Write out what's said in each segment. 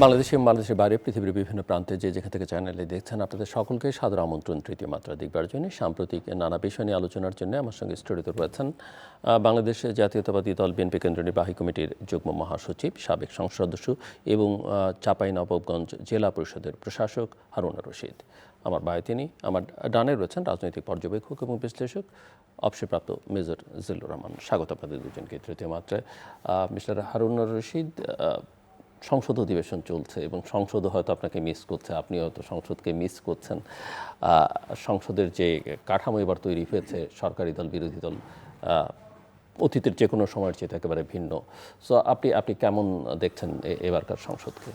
বাংলাদেশের বাইরে পৃথিবীর বিভিন্ন প্রান্তে যেখান থেকে চ্যানেলে দেখছেন আপনাদের সকলকে সাদর আমন্ত্রণ তৃতীয় মাত্রা দেখবার জন্য। সাম্প্রতিক নানা বিষয় নিয়ে আলোচনার জন্য আমার সঙ্গে স্টুডিওতে রয়েছেন বাংলাদেশের জাতীয়তাবাদী দল বিএনপি কেন্দ্রীয় নির্বাহী কমিটির যুগ্ম মহাসচিব, সাবেক সংসদ সদস্য এবং চাঁপাইনবাবগঞ্জ জেলা পরিষদের প্রশাসক হারুনুর রশিদ। আমার বাইরে তিনি, আমার ডানে রয়েছেন রাজনৈতিক পর্যবেক্ষক এবং বিশ্লেষক অবসরপ্রাপ্ত মেজর জিল্লুর রহমান। স্বাগত আপনাদের দুজনকে তৃতীয় মাত্রায়। মিস্টার হারুনুর রশিদ, সংসদ অধিবেশন চলছে এবং সংসদও হয়তো আপনাকে মিস করছে, আপনি হয়তো সংসদকে মিস করছেন। সংসদের যে কাঠামো এবার তৈরি হয়েছে, সরকারি দল বিরোধী দল অতীতের যে কোনো সময়ের চেয়ে একেবারে ভিন্ন। সো আপনি কেমন দেখছেন এবারকার সংসদকে?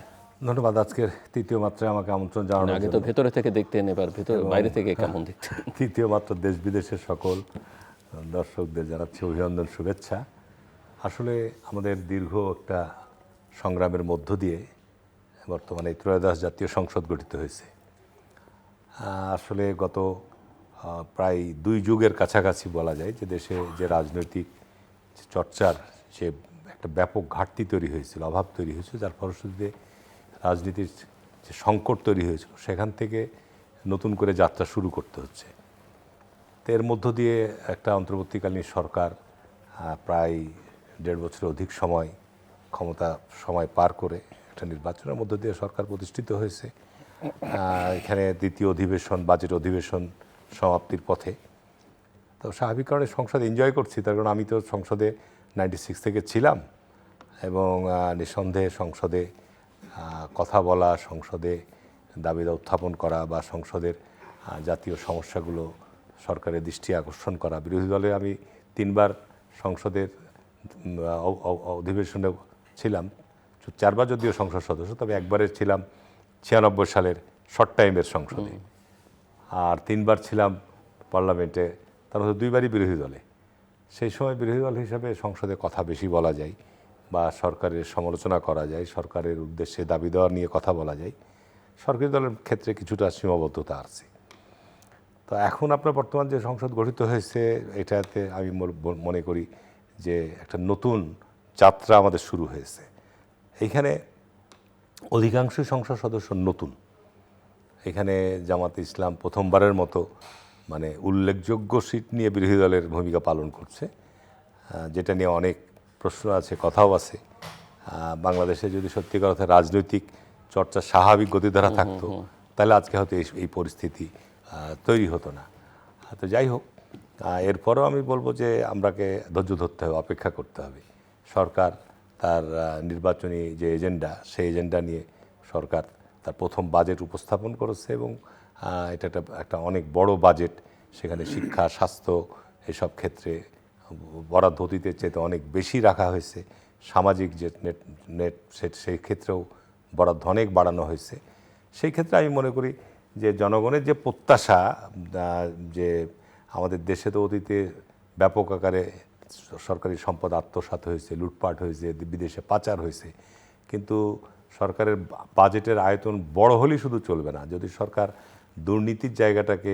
ধন্যবাদ আজকের তৃতীয় মাত্রায় আমাকে আমন্ত্রণ জানানো। আগে তো ভেতরে থেকে দেখতেন, এবার বাইরে থেকে কেমন দেখছেন? তৃতীয় মাত্রা দেশ বিদেশের সকল দর্শকদের জানাচ্ছি অভিনন্দন, শুভেচ্ছা। আসলে আমাদের দীর্ঘ একটা সংগ্রামের মধ্য দিয়ে বর্তমানে ত্রয়োদশ জাতীয় সংসদ গঠিত হয়েছে। আসলে গত প্রায় 2 যুগের কাছাকাছি বলা যায় যে দেশে যে রাজনৈতিক চর্চার যে একটা ব্যাপক ঘাটতি তৈরি হয়েছিল, অভাব তৈরি হয়েছিল, যার ফলশ্রুতিতে রাজনীতির যে সংকট তৈরি হয়েছিল সেখান থেকে নতুন করে যাত্রা শুরু করতে হচ্ছে। তো এর মধ্য দিয়ে একটা অন্তর্বর্তীকালীন সরকার প্রায় 1.5 বছরের অধিক সময় পার করে একটা নির্বাচনের মধ্য দিয়ে সরকার প্রতিষ্ঠিত হয়েছে। এখানে দ্বিতীয় অধিবেশন, বাজেট অধিবেশন সমাপ্তির পথে। তো স্বাভাবিক কারণে সংসদ এনজয় করছি, তার কারণ আমি তো সংসদে 96 থেকে ছিলাম এবং নিঃসন্দেহে সংসদে কথা বলা, সংসদে দাবিদা উত্থাপন করা বা সংসদের জাতীয় সমস্যাগুলো সরকারের দৃষ্টি আকর্ষণ করা। বিরোধী দলে আমি 3 বার সংসদের অধিবেশনে ছিলাম, 4 বার যদিও সংসদ সদস্য, তবে একবারে ছিলাম 96 সালের শর্ট টাইমের সংসদে, আর 3 বার ছিলাম পার্লামেন্টে, তার মধ্যে 2 বারই বিরোধী দলে। সেই সময় বিরোধী দল হিসাবে সংসদে কথা বেশি বলা যায় বা সরকারের সমালোচনা করা যায়, সরকারের উদ্দেশ্যে দাবি দেওয়া নিয়ে কথা বলা যায়। সরকারি দলের ক্ষেত্রে কিছুটা সীমাবদ্ধতা আছে। তো এখন আপনার বর্তমান যে সংসদ গঠিত হয়েছে, এটাতে আমি মনে করি যে একটা নতুন যাত্রা আমাদের শুরু হয়েছে। এইখানে অধিকাংশই সংসদ সদস্য নতুন। এখানে জামাতে ইসলাম প্রথমবারের মতো মানে উল্লেখযোগ্য সিট নিয়ে বিরোধী দলের ভূমিকা পালন করছে, যেটা নিয়ে অনেক প্রশ্ন আছে, কথাও আছে। বাংলাদেশে যদি সত্যিকার অর্থে রাজনৈতিক চর্চা স্বাভাবিক গতিধারা থাকতো, তাহলে আজকে হয়তো এই পরিস্থিতি তৈরি হতো না। তো যাই হোক, এরপরও আমি বলবো যে আমরাকে ধৈর্য ধরতে হবে, অপেক্ষা করতে হবে। সরকার তার নির্বাচনী যে এজেন্ডা, সেই এজেন্ডা নিয়ে সরকার তার প্রথম বাজেট উপস্থাপন করেছে এবং এটা একটা অনেক বড় বাজেট। সেখানে শিক্ষা, স্বাস্থ্য এসব ক্ষেত্রে বরাদ্দ অতীতের চেয়ে অনেক বেশি রাখা হয়েছে। সামাজিক যে নেট সেই ক্ষেত্রেও বরাদ্দ অনেক বাড়ানো হয়েছে। সেই ক্ষেত্রে আমি মনে করি যে জনগণের যে প্রত্যাশা, যে আমাদের দেশে তো অতীতে ব্যাপক আকারে সরকারি সম্পদ আত্মসাৎ হয়েছে, লুটপাট হয়েছে, বিদেশে পাচার হয়েছে, কিন্তু সরকারের বাজেটের আয়তন বড় হলেই শুধু চলবে না। যদি সরকার দুর্নীতির জায়গাটাকে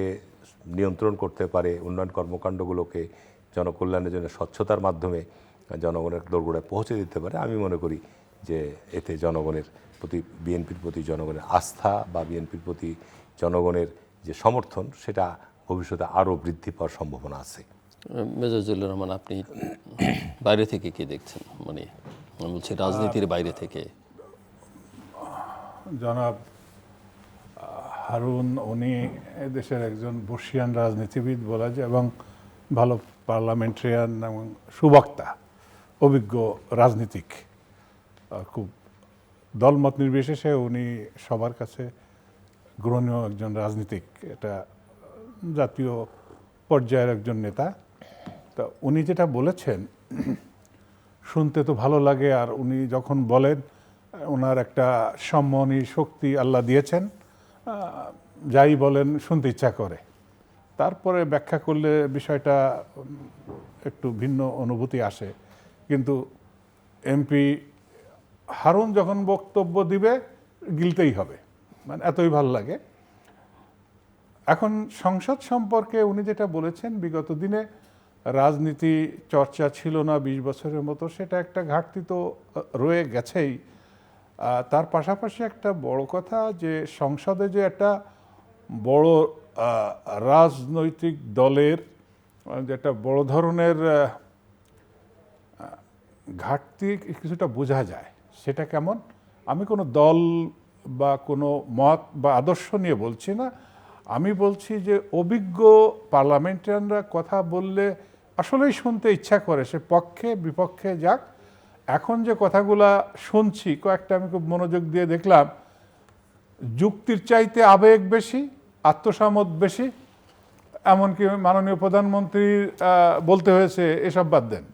নিয়ন্ত্রণ করতে পারে, উন্নয়ন কর্মকাণ্ডগুলোকে জনকল্যাণের জন্য স্বচ্ছতার মাধ্যমে জনগণের দোরগোড়ায় পৌঁছে দিতে পারে, আমি মনে করি যে এতে জনগণের প্রতি, বিএনপির প্রতি জনগণের আস্থা বা বিএনপির প্রতি জনগণের যে সমর্থন, সেটা ভবিষ্যতে আরও বৃদ্ধি পাওয়ার সম্ভাবনা আছে। মেজর জিল্লুর রহমান, আপনি বাইরে থেকে কি দেখছেন? মানে বলছি রাজনীতির বাইরে থেকে। জনাব হারুন, উনি দেশের একজন বর্ষিয়ান রাজনীতিবিদ বলা যায় এবং ভালো পার্লামেন্টারিয়ান এবং সুবক্তা, অভিজ্ঞ রাজনীতিক। খুব দলমত নির্বিশেষে উনি সবার কাছে গ্রহণীয় একজন রাজনীতিক, এটা জাতীয় পর্যায়ের একজন নেতা। তা উনি যেটা বলেছেন শুনতে তো ভালো লাগে, আর উনি যখন বলেন ওনার একটা সম্মোহনী শক্তি আল্লাহ দিয়েছেন, যাই বলেন শুনতে ইচ্ছা করে। তারপরে ব্যাখ্যা করলে বিষয়টা একটু ভিন্ন অনুভূতি আসে। কিন্তু এমপি হারুন যখন বক্তব্য দিবে গিলতেই হবে, মানে এতই ভালো লাগে। এখন সংসদ সম্পর্কে উনি যেটা বলেছেন, বিগত দিনে রাজনীতি চর্চা ছিল না 20 বছরের মতো, সেটা একটা ঘাটতি তো রয়ে গেছেই। তার পাশাপাশি একটা বড় কথা যে সংসদে যে একটা বড় রাজনৈতিক দলের যেটা বড় ধরনের ঘাটতি কিছুটা বোঝা যায়। সেটা কেমন? আমি কোনো দল বা কোনো মত বা আদর্শ নিয়ে বলছি না, আমি বলছি যে অভিজ্ঞ পার্লামেন্টারিয়ানরা কথা বললে আসলেই শুনতে ইচ্ছা করে, সে পক্ষে বিপক্ষে যাক। এখন যে কথাগুলা শুনছি কয়েকটা আমি খুব মনোযোগ দিয়ে দেখলাম, যুক্তির চাইতে আবেগ বেশি, আত্মসামত বেশি, এমনকি মাননীয় প্রধানমন্ত্রীর বলতে হয়েছে এসব বাদ দেন,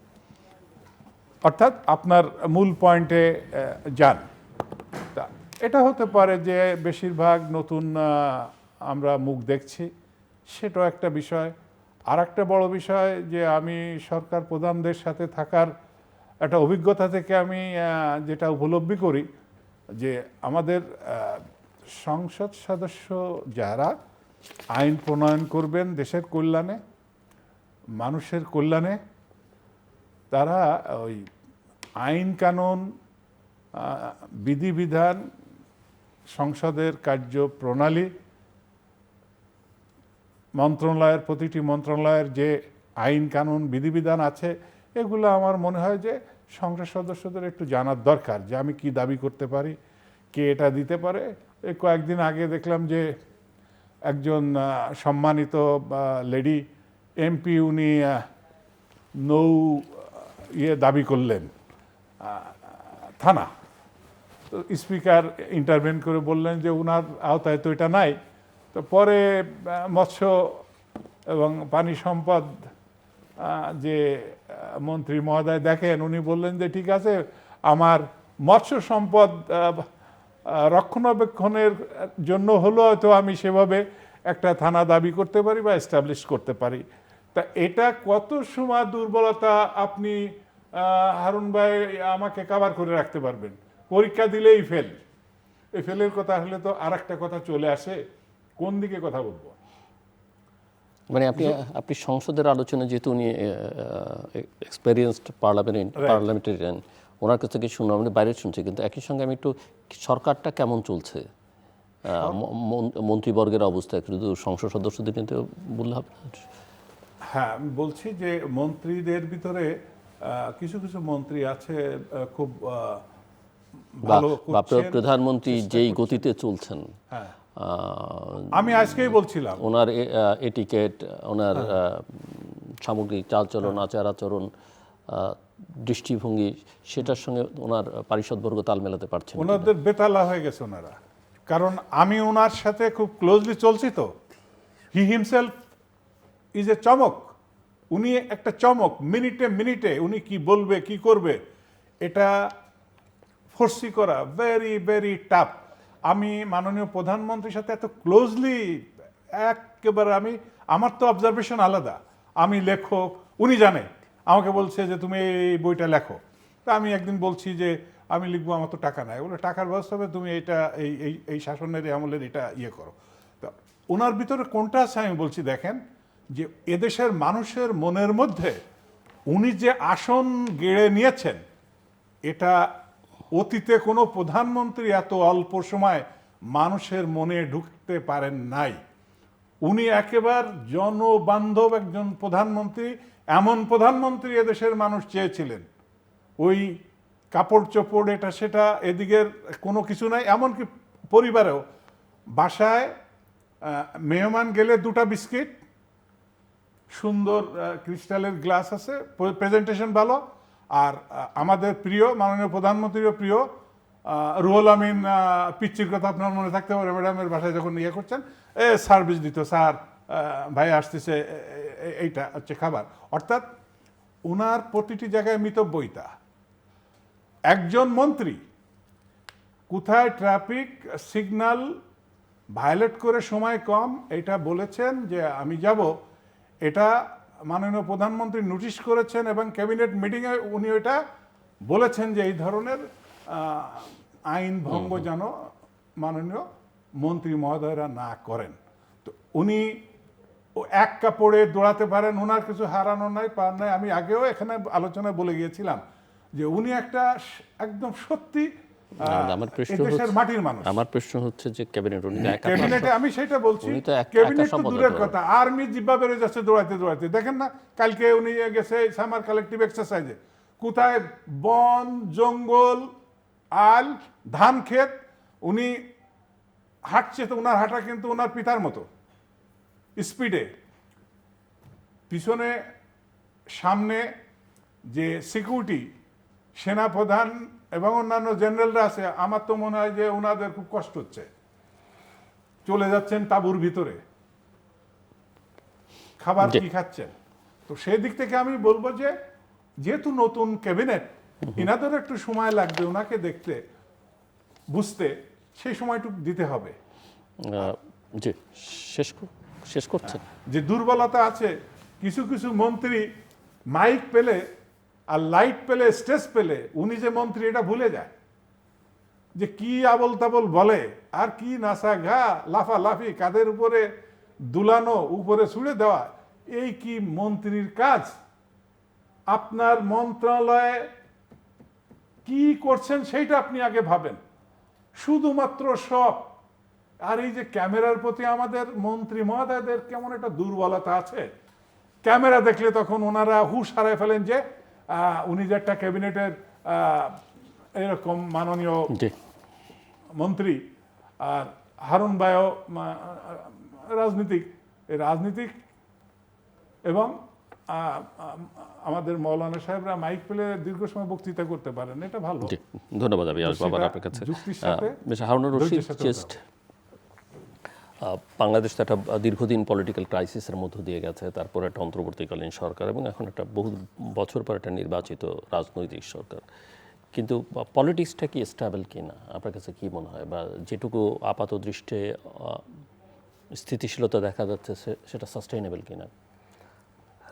অর্থাৎ আপনার মূল পয়েন্টে যান। তা এটা হতে পারে যে বেশিরভাগ নতুন আমরা মুখ দেখছি, সেটাও একটা বিষয়। আর একটা বড় বিষয় যে আমি সরকার প্রধানদের সাথে থাকার একটা অভিজ্ঞতা থেকে আমি যেটা উপলব্ধি করি যে আমাদের সংসদ সদস্য যারা আইন প্রণয়ন করবেন দেশের কল্যাণে, মানুষের কল্যাণে, তারা ওই আইন কানুন, বিধিবিধান, সংসদের কার্যপ্রণালী, মন্ত্রণালয়ের প্রতিটি মন্ত্রণালয়ের যে আইন কানুন বিধিবিধান আছে, এগুলো আমার মনে হয় যে সংসদ সদস্যদের একটু জানার দরকার যে আমি কি দাবি করতে পারি, কে এটা দিতে পারে। এই কয়েকদিন আগে দেখলাম যে একজন সম্মানিত লেডি এমপি, উনি দাবি করলেন থানা। তো স্পিকার ইন্টারভেন করে বললেন যে উনার আওতায় তো এটা নাই। তো পরে মৎস্য এবং পানি সম্পদ যে মন্ত্রী মহোদয় দেখেন, উনি বললেন যে ঠিক আছে, আমার মৎস্য সম্পদ রক্ষণাবেক্ষণের জন্য হলো হয়তো আমি সেভাবে একটা থানা দাবি করতে পারি বা এস্টাবলিশ করতে পারি। তা এটা কত সময় দুর্বলতা আপনি হারুন ভাই আমাকে কাভার করে রাখতে পারবেন? পরীক্ষা দিলেই ফেল। এই ফেলের কথা আসলে তো আর একটা কথা চলে আসে, কোন দিকে কথা বলবো? মানে আপনি সংসদের আলোচনা, যেহেতু উনি এক্সপেরিয়েন্সড পার্লামেন্টারিয়ান, ওনার কাছ থেকে শুনলাম, আমি বাইরে শুনছি, কিন্তু একই সঙ্গে আমি একটু সরকারটা কেমন চলছে, মন্ত্রীবর্গের অবস্থা শুধু সংসদ সদস্যদের কিন্তু বললে হবে। হ্যাঁ, আমি বলছি যে মন্ত্রীদের ভিতরে কিছু কিছু মন্ত্রী আছে খুব ভালো করছেন, প্রধানমন্ত্রী যেই গতিতে চলছেন, হ্যাঁ আমি আজকেই বলছিলাম ওনার এটিকেট, ওনার সামগ্রিক চালচলন, আচার আচরণ, দৃষ্টিভঙ্গি, সেটার সঙ্গে ওনার পারিষদবর্গ তাল মেলাতে পারছেন। ওনাদের বেতালা হয়ে গেছে ওনারা, কারণ আমি ওনার সাথে খুব ক্লোজলি চলছি। তো হি হিমসেলফ ইজ এ চমক, উনি একটা চমক। মিনিটে মিনিটে উনি কি বলবে কি করবে এটা ফোর্সি করা ভেরি ভেরি টাফ। আমি মাননীয় প্রধানমন্ত্রীর সাথে এত ক্লোজলি একেবারে আমার তো অবজারভেশন আলাদা। আমি লেখক, উনি জানে, আমাকে বলছে যে তুমি এই বইটা লেখো। তা আমি একদিন বলছি যে আমি লিখবো, আমার তো টাকা নাই। বলে টাকার ব্যবস্থা হবে, তুমি এটা এই শাসনের আমলের এটা ইয়ে করো। তা ওনার ভিতরে কোনটা আছে আমি বলছি, দেখেন যে এদেশের মানুষের মনের মধ্যে উনি যে আসন গেড়ে নিয়েছেন, এটা অতীতে কোনো প্রধানমন্ত্রী এত অল্প সময় মানুষের মনে ঢুকতে পারেন নাই। উনি একেবারে জনবান্ধব একজন প্রধানমন্ত্রী, এমন প্রধানমন্ত্রী এদেশের মানুষ চেয়েছিলেন। ওই কাপড় চোপড় এটা সেটা এদিকের কোনো কিছু নাই। এমনকি পরিবারেও বাসায় মেহমান গেলে 2টা বিস্কিট, সুন্দর ক্রিস্টালের গ্লাস আছে, প্রেজেন্টেশন ভালো। আর আমাদের প্রিয় মাননীয় প্রধানমন্ত্রীও প্রিয় রুহুল আমিন পিচ্চির কথা আপনার মনে থাকতে পারে, ম্যাডামের বাসায় যখন ইয়ে করছেন, সার্ভিস দিত, স্যার ভাই আসতেছে, এইটা হচ্ছে খাবার। অর্থাৎ ওনার প্রতিটি জায়গায় মিতব্যয়িতা। একজন মন্ত্রী কোথায় ট্রাফিক সিগন্যাল ভায়োলেট করে সময় কম এটা বলেছেন যে আমি যাব, এটা মাননীয় প্রধানমন্ত্রী নোটিশ করেছেন এবং ক্যাবিনেট মিটিংয়ে উনি ওইটা বলেছেন যে এই ধরনের আইন ভঙ্গ যেন মাননীয় মন্ত্রী মহোদয়রা না করেন। তো উনি এক কাপড়ে দৌড়াতে পারেন, ওনার কিছু হারানো নাই, পার নাই। আমি আগেও এখানে আলোচনায় বলে গিয়েছিলাম যে উনি একটা একদম সত্যি আমার প্রশ্ন এই দেশের মাটির মানুষ। আমার প্রশ্ন হচ্ছে যে ক্যাবিনেট উনি তো একা ক্যাবিনেটে আমি সেটা বলছি, উনি তো একা ক্যাবিনেট তো সম্পাদক দূরের হন। কথা, আর্মি জিব্বা বেড়ে যাচ্ছে দৌড়াইতে দৌড়াইতে। দেখেন না কালকে উনি গেছে সামার কালেকটিভ এক্সারসাইজে, কোথায় বন জঙ্গল আল ধান ক্ষেত, উনি হাঁটছে তো ওনার হাঁটা কিন্তু ওনার পিতার মতো স্পিডে। পিছনে সামনে যে সিকিউরিটি সেনাপ্রধান এবং অন্যান্য জেনারেলরা আছে, আমার তো মনে হয় যে ওনাদের খুব কষ্ট হচ্ছে, চলে যাচ্ছেন তাঁবুর ভিতরে, খাবার জি। কি খাচ্ছেন। তো সেই দিক থেকে আমি বলবো যে যেহেতু নতুন ক্যাবিনেট, ইনাদের একটু সময় লাগবে ওনাকে দেখতে বুঝতে, সেই সময়টুকু দিতে হবে। জি, শেষ করছেন। যে দুর্বলতা আছে, কিছু কিছু মন্ত্রী মাইক পেলে আর লাইট পেলে স্টেজ পেলে উনি যে মন্ত্রী এটা ভুলে যায়, যে কি আবল তাবল বলে আর কি নাসা ঘা লাফালাফি কাদের উপরে দুলানো উপরে ছুড়ে দেওয়া, এই কি মন্ত্রীর কাজ? আপনার মন্ত্রণালয়ে কি করছেন সেইটা আপনি আগে ভাবেন, শুধুমাত্র সব। আর এই যে ক্যামেরার প্রতি আমাদের মন্ত্রী মহোদয়দের কেমন একটা দুর্বলতা আছে, ক্যামেরা দেখলে তখন ওনারা হুশ হারায় ফেলেন যে উনি যে একটা ক্যাবিনেটের এরকম মাননীয় জি, মন্ত্রী, আর হারুন ভাইও রাজনীতিক, এই রাজনীতিক এবং আমাদের মৌলানা সাহেবরা মাইক পেলে দীর্ঘ সময় বক্তৃতা করতে পারেন, এটা ভালো। জি, ধন্যবাদ। আমি আসবো আবার সেটা আপনার কাছে। যুক্তির সাথে, মিস্টার হারুনুর রশিদ, ধৈর্যের সাথে জাস্ট বাংলাদেশ তো একটা দীর্ঘদিন পলিটিক্যাল ক্রাইসিসের মধ্য দিয়ে গেছে, তারপর একটা অন্তর্বর্তীকালীন সরকার এবং এখন একটা বহু বছর পর একটা নির্বাচিত রাজনৈতিক সরকার। কিন্তু পলিটিক্সটা কি স্টেবল কিনা আপনার কাছে কি মনে হয়, বা যেটুকু আপাত দৃষ্টে স্থিতিশীলতা দেখা যাচ্ছে সেটা সাস্টেইনেবল কিনা,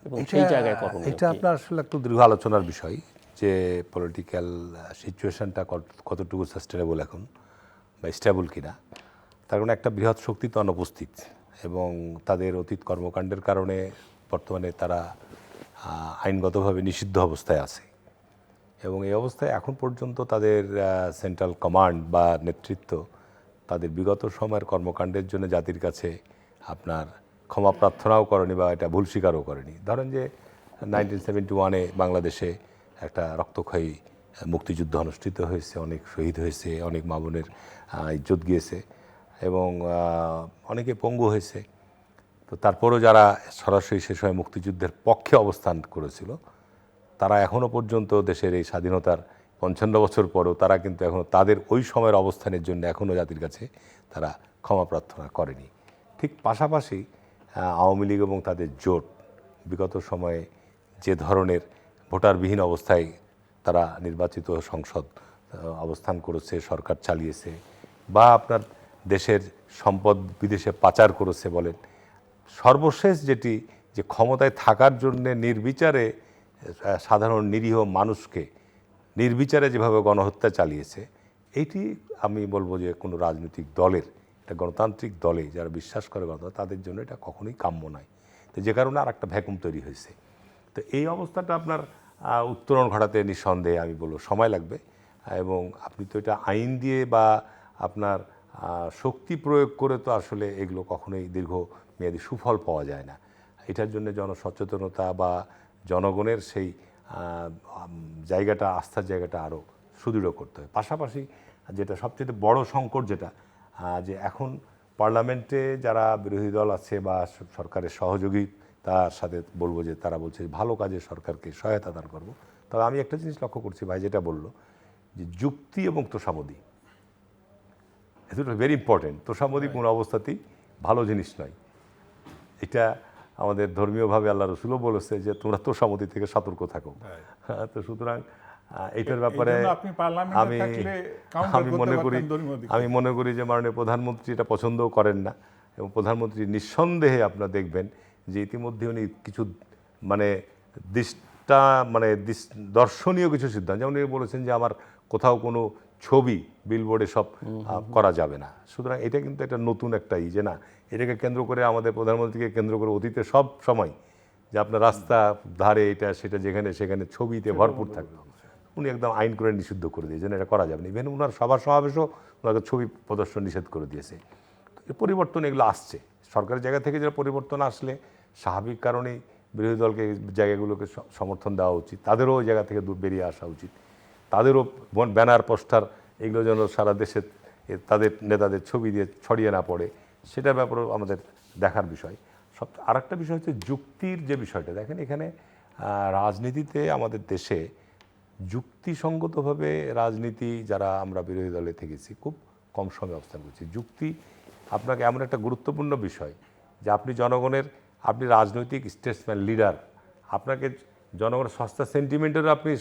এবং সেই জায়গায় করণীয় এটা কি? আপনার আসলে একটু দীর্ঘ আলোচনার বিষয় যে পলিটিক্যাল সিচুয়েশনটা কতটুকু সাস্টেনেবল এখন বা স্টেবল কিনা। তার কারণে একটা বৃহৎ শক্তি তো অনুপস্থিত, এবং তাদের অতীত কর্মকাণ্ডের কারণে বর্তমানে তারা আইনগতভাবে নিষিদ্ধ অবস্থায় আছে, এবং এই অবস্থায় এখন পর্যন্ত তাদের সেন্ট্রাল কমান্ড বা নেতৃত্ব তাদের বিগত সময়ের কর্মকাণ্ডের জন্য জাতির কাছে আপনার ক্ষমা প্রার্থনাও করেনি বা এটা ভুল স্বীকারও করেনি। ধরেন যে 1971-এ বাংলাদেশে একটা রক্তক্ষয়ী মুক্তিযুদ্ধ অনুষ্ঠিত হয়েছে, অনেক শহীদ হয়েছে, অনেক মা বোনের ইজ্জত গিয়েছে এবং অনেকে পঙ্গু হয়েছে। তো তারপরও যারা সরাসরি সে সময় মুক্তিযুদ্ধের পক্ষে অবস্থান করেছিল, তারা এখনও পর্যন্ত দেশের এই স্বাধীনতার 55 বছর পরেও তারা কিন্তু এখনও তাদের ওই সময়ের অবস্থানের জন্য এখনও জাতির কাছে তারা ক্ষমা প্রার্থনা করেনি। ঠিক পাশাপাশি আওয়ামী লীগ এবং তাদের জোট বিগত সময়ে যে ধরনের ভোটারবিহীন অবস্থায় তারা নির্বাচিত সংসদ অবস্থান করেছে, সরকার চালিয়েছে, বা আপনার দেশের সম্পদ বিদেশে পাচার করেছে বলেন, সর্বশেষ যেটি যে ক্ষমতায় থাকার জন্যে নির্বিচারে সাধারণ নিরীহ মানুষকে নির্বিচারে যেভাবে গণহত্যা চালিয়েছে, এইটি আমি বলবো যে কোনো রাজনৈতিক দলের, একটা গণতান্ত্রিক দলে যারা বিশ্বাস করে গণতন্ত্র, তাদের জন্য এটা কখনোই কাম্য নয়। তো যে কারণে আর একটা ভ্যাকুম তৈরি হয়েছে। তো এই অবস্থাটা আপনার উত্তরণ ঘটাতে নিঃসন্দেহে আমি বলবো সময় লাগবে, এবং আপনি তো এটা আইন দিয়ে বা আপনার শক্তি প্রয়োগ করে তো আসলে এগুলো কখনোই দীর্ঘমেয়াদী সুফল পাওয়া যায় না। এটার জন্য জনসচেতনতা বা জনগণের সেই জায়গাটা, আস্থার জায়গাটা আরও সুদৃঢ় করতে হয়। পাশাপাশি যেটা সবচেয়ে বড় সংকট যেটা, যে এখন পার্লামেন্টে যারা বিরোধী দল আছে বা সরকারের সহযোগী, তার সাথে বলবো যে তারা বলছে ভালো কাজে সরকারকে সহায়তা দান করবো। তবে আমি একটা জিনিস লক্ষ্য করছি, ভাই যেটা বললো যে যুক্তি এবং তোষামোদী, এটা ভেরি ইম্পর্টেন্ট। তোষামোদী কোনো অবস্থাতেই ভালো জিনিস নয়। এটা আমাদের ধর্মীয়ভাবে আল্লাহ রসুলও বলেছে যে তোমরা তোষামোদী থেকে সতর্ক থাকো। তো সুতরাং এইটার ব্যাপারে আমি মনে করি যে মাননীয় প্রধানমন্ত্রী এটা পছন্দও করেন না, এবং প্রধানমন্ত্রী নিঃসন্দেহে আপনারা দেখবেন যে ইতিমধ্যে উনি কিছু দর্শনীয় কিছু সিদ্ধান্ত, যেমন উনি বলেছেন যে আমার কোথাও কোনো ছবি বিলবোর্ডে সব করা যাবে না। সুতরাং এটা কিন্তু একটা নতুন একটা যে না, এটাকে কেন্দ্র করে আমাদের প্রধানমন্ত্রীকে কেন্দ্র করে অতীতে সব সময় যে আপনার রাস্তা ধারে এটা সেটা যেখানে সেখানে ছবিতে ভরপুর থাকবে, উনি একদম আইন করে নিষিদ্ধ করে দিয়েছেন, এটা করা যাবে না। ইভেন ওনার সভা সমাবেশও ওনাকে ছবি প্রদর্শন নিষেধ করে দিয়েছে। তো পরিবর্তন এগুলো আসছে সরকারের জায়গা থেকে, যেটা পরিবর্তন আসলে স্বাভাবিক কারণেই বিরোধী দলকে এই জায়গাগুলোকে সমর্থন দেওয়া উচিত, তাদেরও ওই জায়গা থেকে বেরিয়ে আসা উচিত, তাদেরও ব্যানার পোস্টার এগুলো যেন সারা দেশে তাদের নেতাদের ছবি দিয়ে ছড়িয়ে না পড়ে, সেটার ব্যাপারেও আমাদের দেখার বিষয়। আর একটা বিষয় হচ্ছে যুক্তির যে বিষয়টা। দেখেন এখানে রাজনীতিতে আমাদের দেশে যুক্তিসঙ্গতভাবে রাজনীতি যারা আমরা বিরোধী দলে থেকেছি খুব কম সময়ে অবস্থান করছি। যুক্তি আপনাকে এমন একটা গুরুত্বপূর্ণ বিষয় যে আপনি রাজনৈতিক স্টেটসম্যান লিডার, আপনাকে জনগণের সস্তা সেন্টিমেন্টেরও আপনি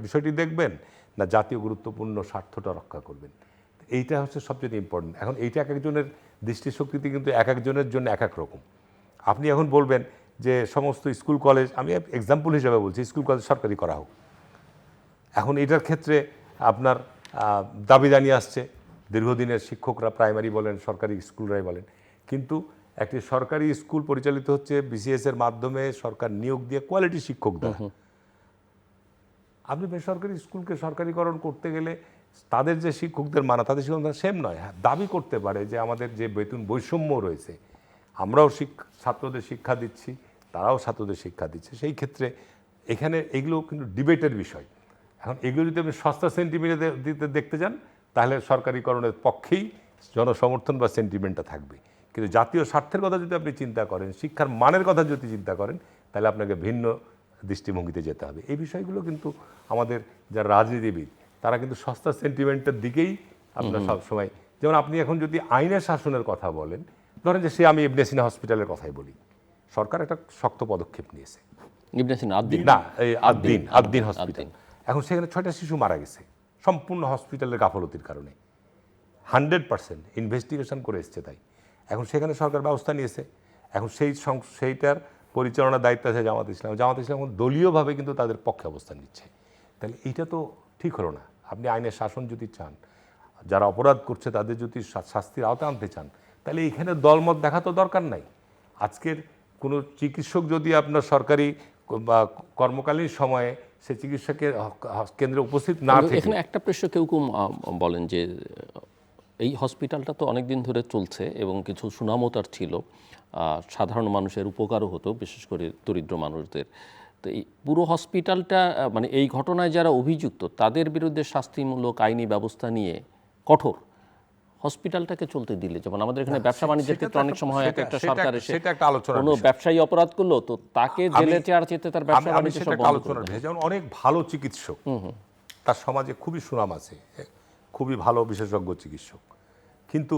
বিষয়টি দেখবেন না জাতীয় গুরুত্বপূর্ণ স্বার্থটা রক্ষা করবেন। এইটা হচ্ছে সবচেয়ে ইম্পর্টেন্ট। এখন এইটা এক একজনের দৃষ্টিশক্তিতে কিন্তু এক একজনের জন্য এক এক রকম। আপনি এখন বলবেন যে সমস্ত স্কুল কলেজ, আমি এক্সাম্পল হিসেবে বলছি, স্কুল কলেজ সরকারি করা হোক। এখন এটার ক্ষেত্রে আপনার দাবি জানিয়ে আসছে দীর্ঘদিনের শিক্ষকরা, প্রাইমারি বলেন সরকারি স্কুলরাই বলেন, কিন্তু একটি সরকারি স্কুল পরিচালিত হচ্ছে বিসিএস এর মাধ্যমে, সরকার নিয়োগ দিয়ে কোয়ালিটি শিক্ষক দ্বারা। আপনি বেসরকারি স্কুলকে সরকারিকরণ করতে গেলে তাদের যে শিক্ষকদের মানা, তাদের শিক্ষকদের সেম নয়। হ্যাঁ, দাবি করতে পারে যে আমাদের যে বেতন বৈষম্য রয়েছে, আমরাও ছাত্রদের শিক্ষা দিচ্ছি, তারাও ছাত্রদের শিক্ষা দিচ্ছে, সেই ক্ষেত্রে এখানে এগুলো কিন্তু ডিবেটের বিষয়। এখন এগুলো যদি আপনি সস্তা সেন্টিমেন্টে দেখতে যান, তাহলে সরকারিকরণের পক্ষেই জনসমর্থন বা সেন্টিমেন্টটা থাকবে। কিন্তু জাতীয় স্বার্থের কথা যদি আপনি চিন্তা করেন, শিক্ষার মানের কথা যদি চিন্তা করেন, তাহলে আপনাকে ভিন্ন দৃষ্টিভঙ্গিতে যেতে হবে। এই বিষয়গুলো কিন্তু আমাদের যারা রাজনীতিবিদ, তারা কিন্তু সস্তা সেন্টিমেন্টের দিকেই আপনার সবসময়, যেমন আপনি এখন যদি আইনের শাসনের কথা বলেন, ধরেন যে আমি ইবনে সিনা হসপিটালের কথাই বলি, সরকার একটা শক্ত পদক্ষেপ নিয়েছে। ইবনে সিনা আদ্দিন হসপিটাল, এখন সেখানে 6টা শিশু মারা গেছে সম্পূর্ণ হসপিটালের গাফলতির কারণে। 100% ইনভেস্টিগেশন করে এসছে তাই। এখন সেখানে সরকার ব্যবস্থা নিয়েছে। এখন সেইটার পরিচালনার দায়িত্ব আছে জামাত ইসলাম। জামাত ইসলাম দলীয়ভাবে কিন্তু তাদের পক্ষে অবস্থান নিচ্ছে। তাহলে এইটা তো ঠিক হলো না। আপনি আইনের শাসন যদি চান, যারা অপরাধ করছে তাদের যদি শাস্তির আওতায় আনতে চান, তাহলে এইখানে দলমত দেখা তো দরকার নাই। আজকের কোনো চিকিৎসক যদি আপনার সরকারি বা কর্মকালীন সময়ে সে চিকিৎসকের কেন্দ্রে উপস্থিত না থাকে, এখানে একটা প্রশ্ন কেউ বলেন যে এই হসপিটালটা তো অনেক দিন ধরে চলছে এবং কিছু সুনামও তার ছিল, সাধারণ মানুষের উপকারও হতো, বিশেষ করে দরিদ্র মানুষদের। তো এই পুরো হসপিটালটা মানে এই ঘটনায় যারা অভিযুক্ত তাদের বিরুদ্ধে শাস্তিমূলক আইনি ব্যবস্থা নিয়ে কঠোর, হসপিটালটাকে চলতে দিলে, যেমন আমাদের এখানে ব্যবসা বাণিজ্যের ক্ষেত্রে অনেক সময় হয় একটা সরকার এসে কোনো ব্যবসায়ী অপরাধ করলো তো তাকে জেলে চেয়ার চেতে তার ব্যবসা বাণিজ্য সব বন্ধ করে দেয়। যেমন অনেক ভালো চিকিৎসক তার সমাজে খুবই সুনাম আছে, খুবই ভালো বিশেষজ্ঞ চিকিৎসক, কিন্তু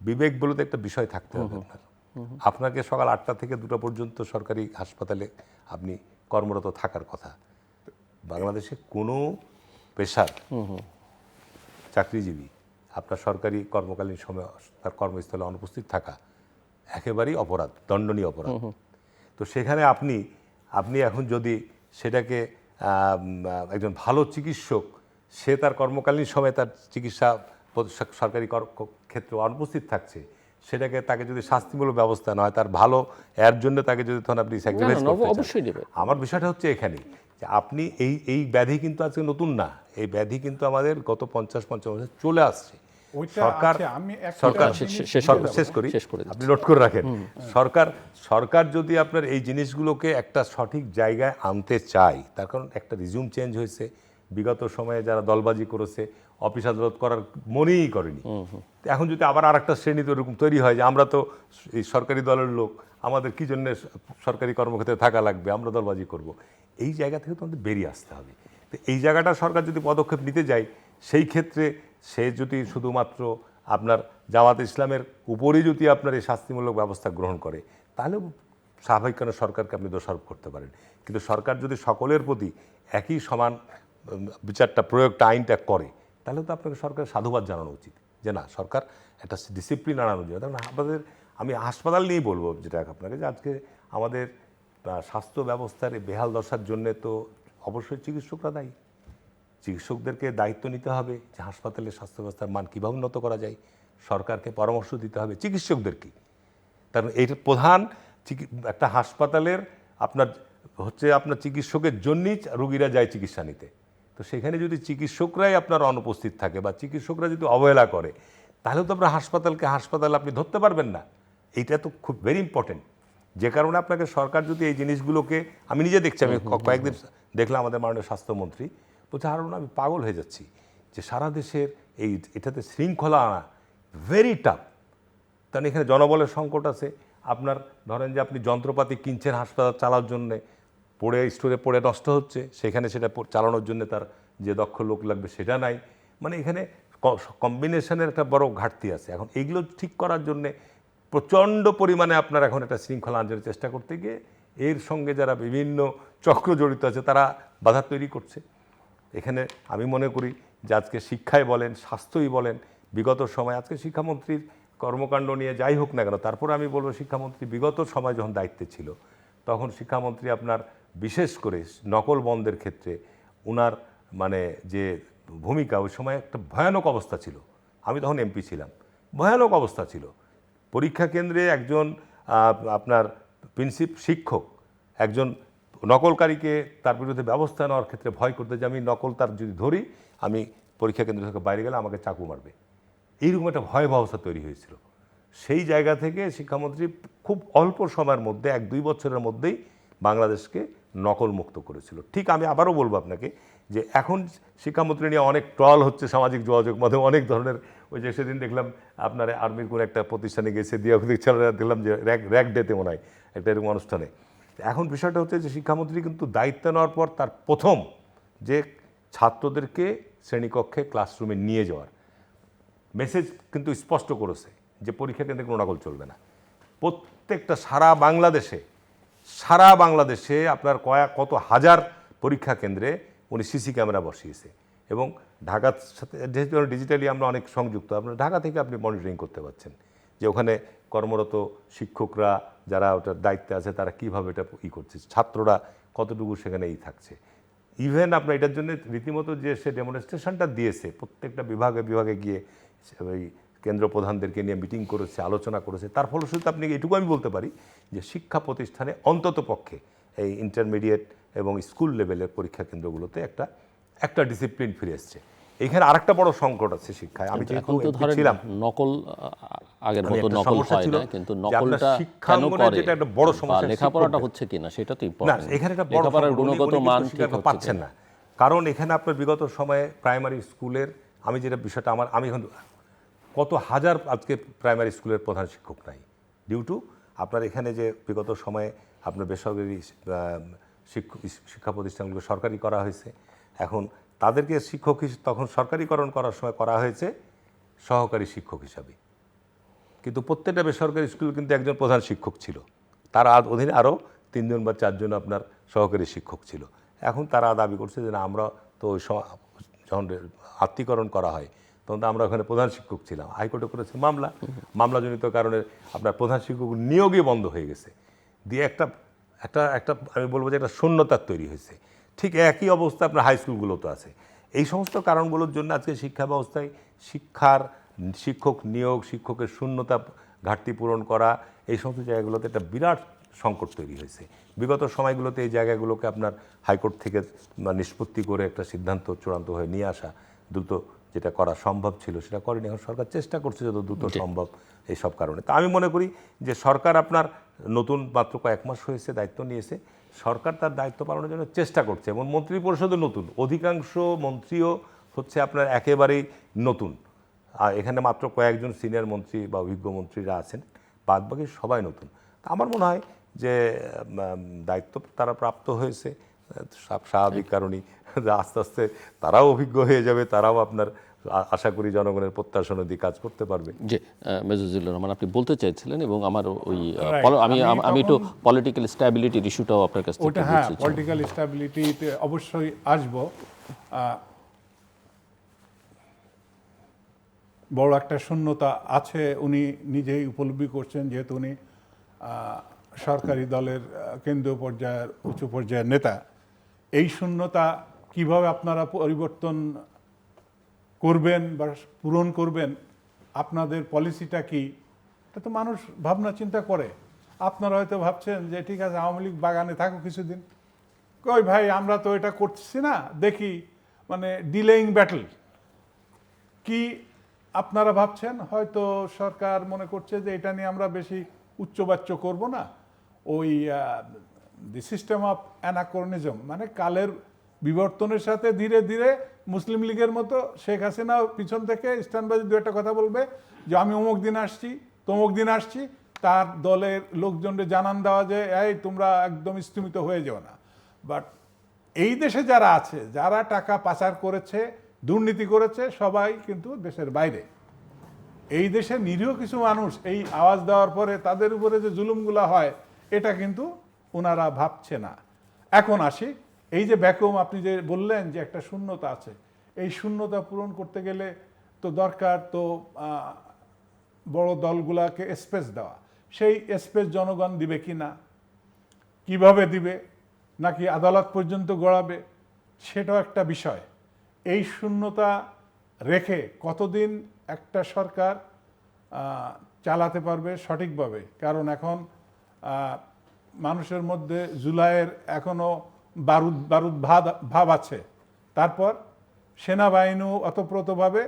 বিবেক বলতে একটা বিষয় থাকতে হবে আপনার। আপনাকে সকাল 8টা থেকে 2টা পর্যন্ত সরকারি হাসপাতালে আপনি কর্মরত থাকার কথা। বাংলাদেশে কোনো পেশার চাকরিজীবী আপনার সরকারি কর্মকালীন সময় তার কর্মস্থলে অনুপস্থিত থাকা একেবারেই অপরাধ, দণ্ডনীয় অপরাধ। তো সেখানে আপনি এখন যদি সেটাকে একজন ভালো চিকিৎসক, সে তার কর্মকালীন সময় তার চিকিৎসা সরকারি ক্ষেত্রে অনুপস্থিত থাকছে, সেটাকে তাকে যদি শাস্তিমূলক ব্যবস্থা না হয়, তার ভালো এর জন্য তাকে যদি তখন আপনি স্যাক্রিফাইস করতে চান, আমার বিষয়টা হচ্ছে এখানে যে আপনি এই ব্যাধি কিন্তু আজকে নতুন না, এই ব্যাধি কিন্তু আমাদের গত 50-55 বছর চলে আসছে। আপনি নোট করে রাখেন, সরকার যদি আপনার এই জিনিসগুলোকে একটা সঠিক জায়গায় আনতে চায়, তার কারণ একটা রিজিউম চেঞ্জ হয়েছে, বিগত সময়ে যারা দলবাজি করেছে অফিস আদালত করার মনেই করেনি, এখন যদি আবার আর একটা শ্রেণী তো এরকম তৈরি হয় যে আমরা তো এই সরকারি দলের লোক, আমাদের কি জন্য সরকারি কর্মক্ষেত্রে থাকা লাগবে, আমরা দলবাজি করব, এই জায়গা থেকে তো আমাদের বেরিয়ে আসতে হবে। তো এই জায়গাটা সরকার যদি পদক্ষেপ নিতে যায়, সেই ক্ষেত্রে সে যদি শুধুমাত্র আপনার জামাত ইসলামের উপরেই যদি আপনার এই শাস্তিমূলক ব্যবস্থা গ্রহণ করে, তাহলেও স্বাভাবিক কারণে সরকারকে আপনি দোষারোপ করতে পারেন। কিন্তু সরকার যদি সকলের প্রতি একই সমান বিচারটা প্রয়োগটা আইনটা করে, তাহলে তো আপনাকে সরকারের সাধুবাদ জানানো উচিত যে না, সরকার একটা ডিসিপ্লিন আনানো উচিত। আমি হাসপাতাল নিয়েই বলবো যেটা আপনাকে, যে আজকে আমাদের স্বাস্থ্য ব্যবস্থার বেহাল দশার জন্যে তো অবশ্যই চিকিৎসকরা দায়ী। চিকিৎসকদেরকে দায়িত্ব নিতে হবে যে হাসপাতালের স্বাস্থ্য ব্যবস্থার মান কীভাবে উন্নত করা যায়, সরকারকে পরামর্শ দিতে হবে চিকিৎসকদেরকে। কারণ এইটা প্রধান একটা হাসপাতালের আপনার হচ্ছে আপনার চিকিৎসকের জন্যই রোগীরা যায় চিকিৎসা নিতে। তো সেখানে যদি চিকিৎসকরাই আপনার অনুপস্থিত থাকে বা চিকিৎসকরা যদি অবহেলা করে, তাহলে তো আপনার হাসপাতাল আপনি ধরতে পারবেন না। এইটা তো খুব ভেরি ইম্পর্টেন্ট। যে কারণে আপনাকে সরকার যদি এই জিনিসগুলোকে, আমি নিজে দেখছি, আমি কয়েকদিন দেখলাম আমাদের মাননীয় স্বাস্থ্যমন্ত্রী বলছে, হারুন আমি পাগল হয়ে যাচ্ছি যে সারা দেশের এটাতে শৃঙ্খলা আনা ভেরি টাফ। কারণ এখানে জনবলের সংকট আছে। আপনার ধরেন যে আপনি যন্ত্রপাতি কিনছেন হাসপাতাল চালানোর জন্যে, স্টোরে পড়ে নষ্ট হচ্ছে, সেখানে সেটা চালানোর জন্য তার যে দক্ষ লোক লাগবে সেটা নাই। মানে এখানে কম্বিনেশনের একটা বড় ঘাটতি আছে। এখন এইগুলো ঠিক করার জন্যে প্রচণ্ড পরিমাণে আপনার এখন একটা শৃঙ্খলা আনতে চেষ্টা করতে গিয়ে এর সঙ্গে যারা বিভিন্ন চক্র জড়িত আছে তারা বাধা তৈরি করছে। এখানে আমি মনে করি যে আজকে শিক্ষায় বলেন, স্বাস্থ্যই বলেন, বিগত সময় আজকে শিক্ষামন্ত্রীর কর্মকাণ্ড নিয়ে যাই হোক না কেন, তারপরে আমি বলবো শিক্ষামন্ত্রী বিগত সময় যখন দায়িত্বে ছিল তখন শিক্ষামন্ত্রী আপনার বিশেষ করে নকল বন্ধের ক্ষেত্রে ওনার মানে যে ভূমিকা, ওই সময় একটা ভয়ানক অবস্থা ছিল। আমি তখন এমপি ছিলাম, ভয়ানক অবস্থা ছিল। পরীক্ষা কেন্দ্রে একজন আপনার শিক্ষক একজন নকলকারীকে তার বিরুদ্ধে ব্যবস্থা নেওয়ার ক্ষেত্রে ভয় করতে, যে আমি নকল তার যদি ধরি, আমি পরীক্ষা কেন্দ্র থেকে বাইরে গেলে আমাকে চাকু মারবে। এইরকম একটা ভয়াবহতা তৈরি হয়েছিল। সেই জায়গা থেকে শিক্ষামন্ত্রী খুব অল্প সময়ের মধ্যে 1-2 বছরের মধ্যেই বাংলাদেশকে নকল মুক্ত করেছিল। ঠিক আমি আবারও বলবো আপনাকে যে এখন শিক্ষামন্ত্রী নিয়ে অনেক ট্রল হচ্ছে সামাজিক যোগাযোগ মাধ্যমে, অনেক ধরনের। ওই যে সেদিন দেখলাম আপনার আর্মির কোনো একটা প্রতিষ্ঠানে গেছে দিয়ে দেখলাম যে র্যাক ডেতে মনে হয় একটা এরকম অনুষ্ঠানে। এখন বিষয়টা হচ্ছে যে শিক্ষামন্ত্রী কিন্তু দায়িত্ব নেওয়ার পর তার প্রথম যে ছাত্রদেরকে শ্রেণীকক্ষে ক্লাসরুমে নিয়ে যাওয়ার মেসেজ কিন্তু স্পষ্ট করেছে যে পরীক্ষা কেন্দ্রে কোনো নকল চলবে না। প্রত্যেকটা সারা বাংলাদেশে আপনার কত হাজার পরীক্ষা কেন্দ্রে উনি সিসি ক্যামেরা বসিয়েছে। এবং ঢাকার সাথে যেহেতু ডিজিটালি আমরা অনেক সংযুক্ত, আপনার ঢাকা থেকে আপনি মনিটরিং করতে পারছেন যে ওখানে কর্মরত শিক্ষকরা যারা ওটার দায়িত্বে আছে তারা কীভাবে এটা করছে, ছাত্ররা কতটুকু সেখানে থাকছে। ইভেন আপনার এটার জন্য রীতিমতো যে সে ডেমনস্ট্রেশনটা দিয়েছে, প্রত্যেকটা বিভাগে গিয়ে ওই কেন্দ্র প্রধানদেরকে নিয়ে মিটিং করেছে, আলোচনা করেছে। তার ফলশ্রুতিতে আপনি এটুকু আমি বলতে পারি যে শিক্ষা প্রতিষ্ঠানে অন্তত পক্ষে এই ইন্টারমিডিয়েট এবং স্কুল লেভেলের পরীক্ষা কেন্দ্রগুলোতে একটা ডিসিপ্লিন ফিরে এসছে। এখানে আরেকটা বড় সংকট আছে শিক্ষায়। আমি যেহেতু ছিলাম, নকল আগের মতো নকল হয় না, কিন্তু নকলটা কেন করে যেটা একটা বড় সমস্যা, লেখাপড়াটা হচ্ছে কিনা সেটা তো ইম্পর্টেন্ট। না, এখানে একটা বড় গুণগত মান ঠিক পাচ্ছেন না। কারণ এখানে আপনার বিগত সময়ে প্রাইমারি স্কুলের, আমি যেটা বিষয়টা আমি এখন কত হাজার আজকে প্রাইমারি স্কুলের প্রধান শিক্ষক নাই, ডিউ টু আপনার এখানে যে বিগত সময়ে আপনার বেসরকারি শিক্ষা প্রতিষ্ঠানগুলো সরকারি করা হয়েছে। এখন তাদেরকে শিক্ষক তখন সরকারিকরণ করার সময় করা হয়েছে সহকারী শিক্ষক হিসাবে, কিন্তু প্রত্যেকটা বেসরকারি স্কুল কিন্তু একজন প্রধান শিক্ষক ছিল, তার অধীনে আরও 3 বা 4 জন আপনার সহকারী শিক্ষক ছিল। এখন তারা দাবি করছে যে না, আমরা তো ওই যখন আত্মীকরণ করা হয় তখন তো আমরা ওখানে প্রধান শিক্ষক ছিলাম। হাইকোর্টে করেছে মামলাজনিত কারণে আপনার প্রধান শিক্ষক নিয়োগই বন্ধ হয়ে গেছে, দিয়ে একটা আমি বলবো যে একটা শূন্যতার তৈরি হয়েছে। ঠিক একই অবস্থা আপনার হাই স্কুলগুলোতে আছে। এই সমস্ত কারণগুলোর জন্য আজকে শিক্ষা ব্যবস্থায় শিক্ষক নিয়োগ, শিক্ষকের শূন্যতা ঘাটতি পূরণ করা, এই সমস্ত জায়গাগুলোতে একটা বিরাট সংকট তৈরি হয়েছে। বিগত সময়গুলোতে এই জায়গাগুলোকে আপনার হাইকোর্ট থেকে নিষ্পত্তি করে একটা সিদ্ধান্ত চূড়ান্ত হয়ে নিয়ে আসা, দ্রুত যেটা করা সম্ভব ছিল সেটা করেনি। এখন সরকার চেষ্টা করছে যত দ্রুত সম্ভব এই সব কারণে। তা আমি মনে করি যে সরকার আপনার নতুন মাত্র কয়েক মাস হয়েছে দায়িত্ব নিয়েছে, সরকার তার দায়িত্ব পালনের জন্য চেষ্টা করছে। এবং মন্ত্রী পরিষদও নতুন, অধিকাংশ মন্ত্রীও হচ্ছে আপনার একেবারেই নতুন। আর এখানে মাত্র কয়েকজন সিনিয়র মন্ত্রী বা অভিজ্ঞ মন্ত্রীরা আছেন, বাদবাকি সবাই নতুন। তা আমার মনে হয় যে দায়িত্ব তারা প্রাপ্ত হয়েছে স্বাভাবিক কারণেই, আস্তে আস্তে তারাও অভিজ্ঞ হয়ে যাবে, তারাও আপনার আশা করি জনগণের প্রত্যাশা অনুযায়ী কাজ করতে পারবে। জি, মেজজুল্লুর রহমান আপনি বলতে চাইছিলেন, এবং আমার ওই আমি একটু পলিটিক্যাল স্ট্যাবিলিটির ইস্যুটাও আপনার কাছ থেকে ওটা, হ্যাঁ, পলিটিক্যাল স্ট্যাবিলিটিতে অবশ্যই আসবো। বড় একটা শূন্যতা আছে, উনি নিজেই উপলব্ধি করছেন, যেহেতু উনি সরকারি দলের কেন্দ্রীয় পর্যায়ের উঁচু পর্যায়ের নেতা। এই শূন্যতা কিভাবে আপনারা পরিবর্তন করবেন বা পূরণ করবেন, আপনাদের পলিসিটা কি, এটা তো মানুষ ভাবনা চিন্তা করে। আপনারা হয়তো ভাবছেন যে ঠিক আছে, আওয়ামী লীগ বাগানে থাকুক কিছুদিন, কই ভাই আমরা তো এটা করছি না, দেখি মানে ডিলেইং ব্যাটল। কি আপনারা ভাবছেন হয়তো সরকার মনে করছে যে এটা নিয়ে আমরা বেশি উচ্চবাচ্য করব না, ওই দি সিস্টেম অফ অ্যানাক্রনিজম, মানে কালের বিবর্তনের সাথে ধীরে ধীরে মুসলিম লীগের মতো শেখ হাসিনা পিছন থেকে স্ট্যান্ডবাজি দু একটা কথা বলবে যে আমি অমুক দিন আসছি তমুক দিন আসছি, তার দলের লোকজনকে জানান দেওয়া যে এই তোমরা একদম স্থিমিত হয়ে যাও না। বাট এই দেশে যারা আছে, যারা টাকা পাচার করেছে, দুর্নীতি করেছে, সবাই কিন্তু দেশের বাইরে। এই দেশে নিরীহ কিছু মানুষ এই আওয়াজ দেওয়ার পরে তাদের উপরে যে জুলুমগুলা হয় এটা কিন্তু ওনারা ভাবছে না। এখন আসি, এই যে ভ্যাকুয়াম আপনি যে বললেন যে একটা শূন্যতা আছে, এই শূন্যতা পূরণ করতে গেলে তো দরকার তো বড় দলগুলাকে স্পেস দেওয়া। সেই স্পেস জনগণ দিবে কি না, কিভাবে দিবে, নাকি আদালত পর্যন্ত গড়াবে, সেটাও একটা বিষয়। এই শূন্যতা রেখে কতদিন একটা সরকার চালাতে পারবে সঠিকভাবে? কারণ এখন মানুষের মধ্যে জুলাইয়ের এখনো বারুদ ভাব আছে। তারপর সেনাবাহিনীও অতপ্রতভাবে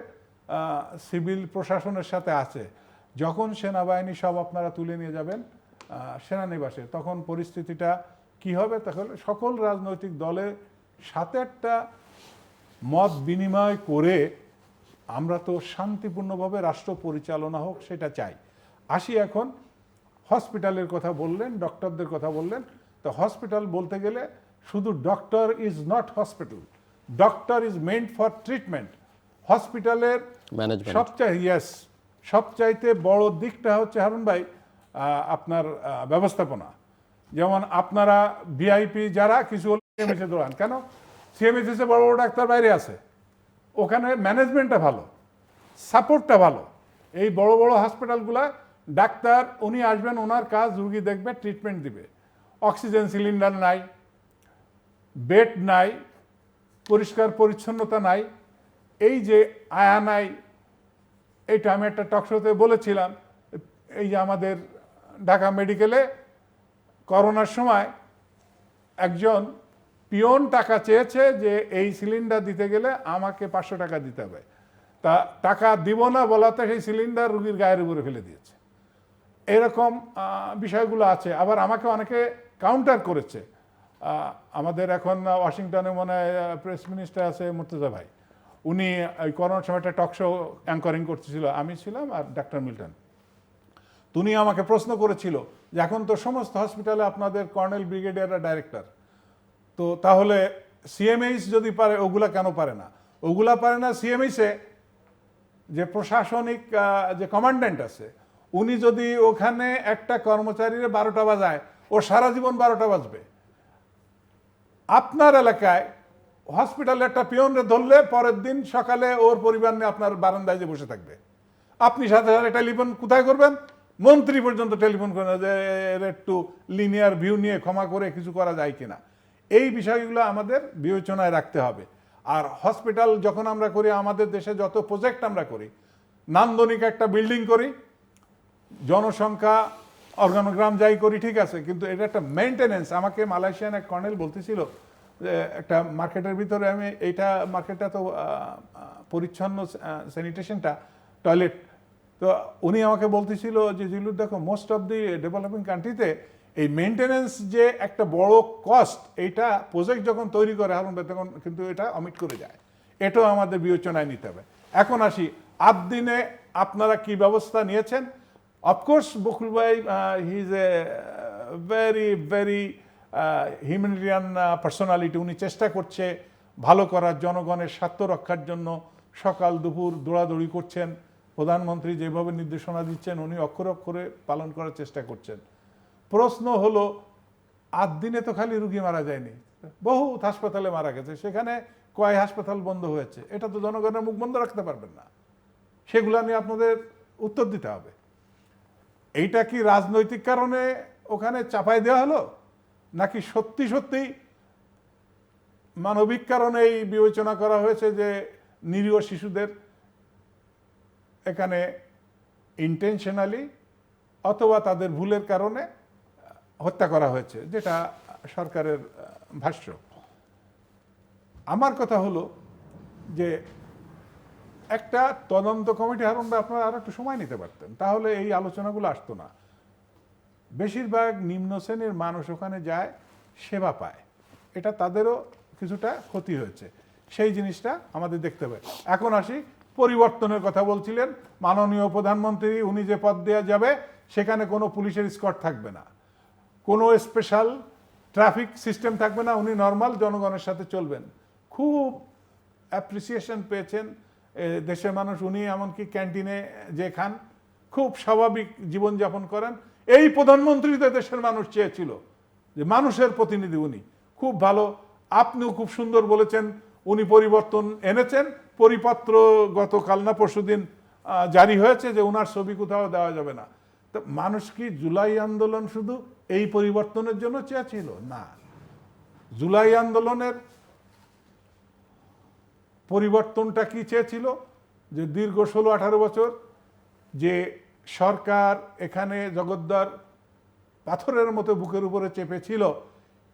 সিভিল প্রশাসনের সাথে আছে। যখন সেনাবাহিনী সব আপনারা তুলে নিয়ে যাবেন সেনানিবাসে, তখন পরিস্থিতিটা কি হবে? তাহলে সকল রাজনৈতিক দলের সাথে একটা মত বিনিময় করে আমরা তো শান্তিপূর্ণভাবে রাষ্ট্র পরিচালনা হোক সেটা চাই। আসি এখন হসপিটালের কথা বললেন, ডক্টরদের কথা বললেন। তো হসপিটাল বলতে গেলে শুধু doctor is not hospital, doctor is meant for treatment. হসপিটালের সবচাইতে বড় দিকটা হচ্ছে হারুন ভাই আপনার ব্যবস্থাপনা। যেমন আপনারা ভিআইপি যারা কিছু সিএমএইচে দৌড়ান কেন? সিএমএইচে বড় বড় ডাক্তার বাইরে আছে, ওখানে ম্যানেজমেন্টটা ভালো, সাপোর্টটা ভালো। এই বড় বড় হসপিটালগুলা ডাক্তার উনি আসবেন, ওনার কাজ রুগী দেখবে, ট্রিটমেন্ট দিবে। অক্সিজেন সিলিন্ডার নাই, বেড নাই, পরিষ্কার পরিচ্ছন্নতা নাই, এই যে আয়া নাই। এইটা আমি একটা টকশোতে বলেছিলাম, এই যে আমাদের ঢাকা মেডিকেলে করোনার সময় একজন পিয়ন টাকা চেয়েছে যে এই সিলিন্ডার দিতে গেলে আমাকে 500 টাকা দিতে হবে। তা টাকা দিব না বলাতে সেই সিলিন্ডার রুগীর গায়ের উপরে ফেলে দিয়েছে। এরকম বিষয়গুলো আছে। আবার আমাকে অনেকে কাউন্টার করেছে। আমাদের এখন ওয়াশিংটনে মনে হয় প্রেস মিনিস্টার আছে মুর্তজা ভাই, উনি ওই করোনার সময় একটা টক শো অ্যাঙ্করিং করতেছিল, আমি ছিলাম আর ডাক্তার মিল্টন। উনি আমাকে প্রশ্ন করেছিল যে এখন তো সমস্ত হসপিটালে আপনাদের কর্নেল ব্রিগেডিয়াররা ডাইরেক্টর, তো তাহলে সিএমএইচ যদি পারে ওগুলা কেন পারে না? ওগুলা পারে না সিএমএইচে যে প্রশাসনিক যে কমান্ড্যান্ট আছে, উনি যদি ওখানে একটা কর্মচারীর 12টা বাজায়, ও সারা জীবন 12টা বাজবে। আপনার এলাকায় হসপিটালে একটা পিয়নরে ধরলে পরের দিন সকালে ওর পরিবার নিয়ে আপনার বারান্দায় যে বসে থাকবে। আপনি সাথে সাথে টেলিফোন কোথায় করবেন? মন্ত্রী পর্যন্ত টেলিফোন করেন যে এর একটু লিনিয়ার ভিউ নিয়ে ক্ষমা করে কিছু করা যায় কিনা। এই বিষয়গুলো আমাদের বিবেচনায় রাখতে হবে। আর হসপিটাল যখন আমরা করি, আমাদের দেশে যত প্রজেক্ট আমরা করি, নান্দনিক একটা বিল্ডিং করি, জনসংখ্যা অর্গানোগ্রাম যাই করি, ঠিক আছে, কিন্তু এটা একটা মেনটেনেন্স। আমাকে মালয়েশিয়ান এক কর্নেল বলতেছিল যে একটা মার্কেটের ভিতরে আমি এইটা মার্কেটটা তো পরিচ্ছন্ন, স্যানিটেশনটা, টয়লেট, তো উনি আমাকে বলতেছিল যে জিলুর দেখো মোস্ট অফ দি ডেভেলপিং কান্ট্রিতে এই মেনটেনেন্স যে একটা বড় কস্ট, এইটা প্রজেক্ট যখন তৈরি করে হারুন ভাই তখন কিন্তু এটা অমিট করে যায়। এটাও আমাদের বিবেচনায় নিতে হবে। এখন আসি 8 দিনে আপনারা কি ব্যবস্থা নিয়েছেন। অফকোর্স বকুল ভাই he is a very humanitarian personality. উনি চেষ্টা করছে ভালো করার, জনগণের স্বার্থ রক্ষার জন্য সকাল দুপুর দৌড়াদৌড়ি করছেন। প্রধানমন্ত্রী যেভাবে নির্দেশনা দিচ্ছেন উনি অক্ষরে অক্ষরে পালন করার চেষ্টা করছেন। প্রশ্ন হলো 8 দিনে তো খালি রুগী মারা যায়নি, বহু হাসপাতালে মারা গেছে। সেখানে কয় হাসপাতাল বন্ধ হয়েছে, এটা তো জনগণের মুখ বন্ধ রাখতে পারবেন না। সেগুলো নিয়ে আপনাদের উত্তর দিতে হবে। এইটা কি রাজনৈতিক কারণে ওখানে চাপাই দেওয়া হলো, নাকি সত্যি সত্যি মানবিক কারণে এই বিবেচনা করা হয়েছে যে নিরীহ শিশুদের এখানে ইন্টেনশনালি অথবা তাদের ভুলের কারণে হত্যা করা হয়েছে, যেটা সরকারের ভাষ্য। আমার কথা হলো যে একটা তদন্ত কমিটি হারুন ভাই, আপনারা আরো একটু সময় নিতে পারতেন, তাহলে এই আলোচনাগুলো আসতো না। বেশিরভাগ নিম্ন শ্রেণীর মানুষ ওখানে যায়, সেবা পায়, এটা তাদেরও কিছুটা ক্ষতি হয়েছে, সেই জিনিসটা আমাদের দেখতে হবে। এখন আসি পরিবর্তনের কথা বলছিলেন মাননীয় প্রধানমন্ত্রী, উনি যে পদ দেওয়া যাবে সেখানে কোনো পুলিশের স্কট থাকবে না, কোনো স্পেশাল ট্রাফিক সিস্টেম থাকবে না, উনি নর্মাল জনগণের সাথে চলবেন। খুব অ্যাপ্রিসিয়েশন পেয়েছেন দেশের মানুষ, উনি এমনকি ক্যান্টিনে যে খান, খুব স্বাভাবিক জীবনযাপন করেন। এই প্রধানমন্ত্রী তো দেশের মানুষ চেয়েছিল, যে মানুষের প্রতিনিধি উনি, খুব ভালো। আপনিও খুব সুন্দর বলেছেন, উনি পরিবর্তন এনেছেন। পরিপত্র গতকাল না পরশুদিন জারি হয়েছে যে উনার ছবি কোথাও দেওয়া যাবে না। তো মানুষ কি জুলাই আন্দোলন শুধু এই পরিবর্তনের জন্য চেয়েছিল? না, জুলাই আন্দোলনের পরিবর্তনটা কি চেয়েছিল? যে দীর্ঘ 16-18 বছর যে সরকার এখানে জগদ্দর পাথরের মতো বুকের উপরে চেপেছিল,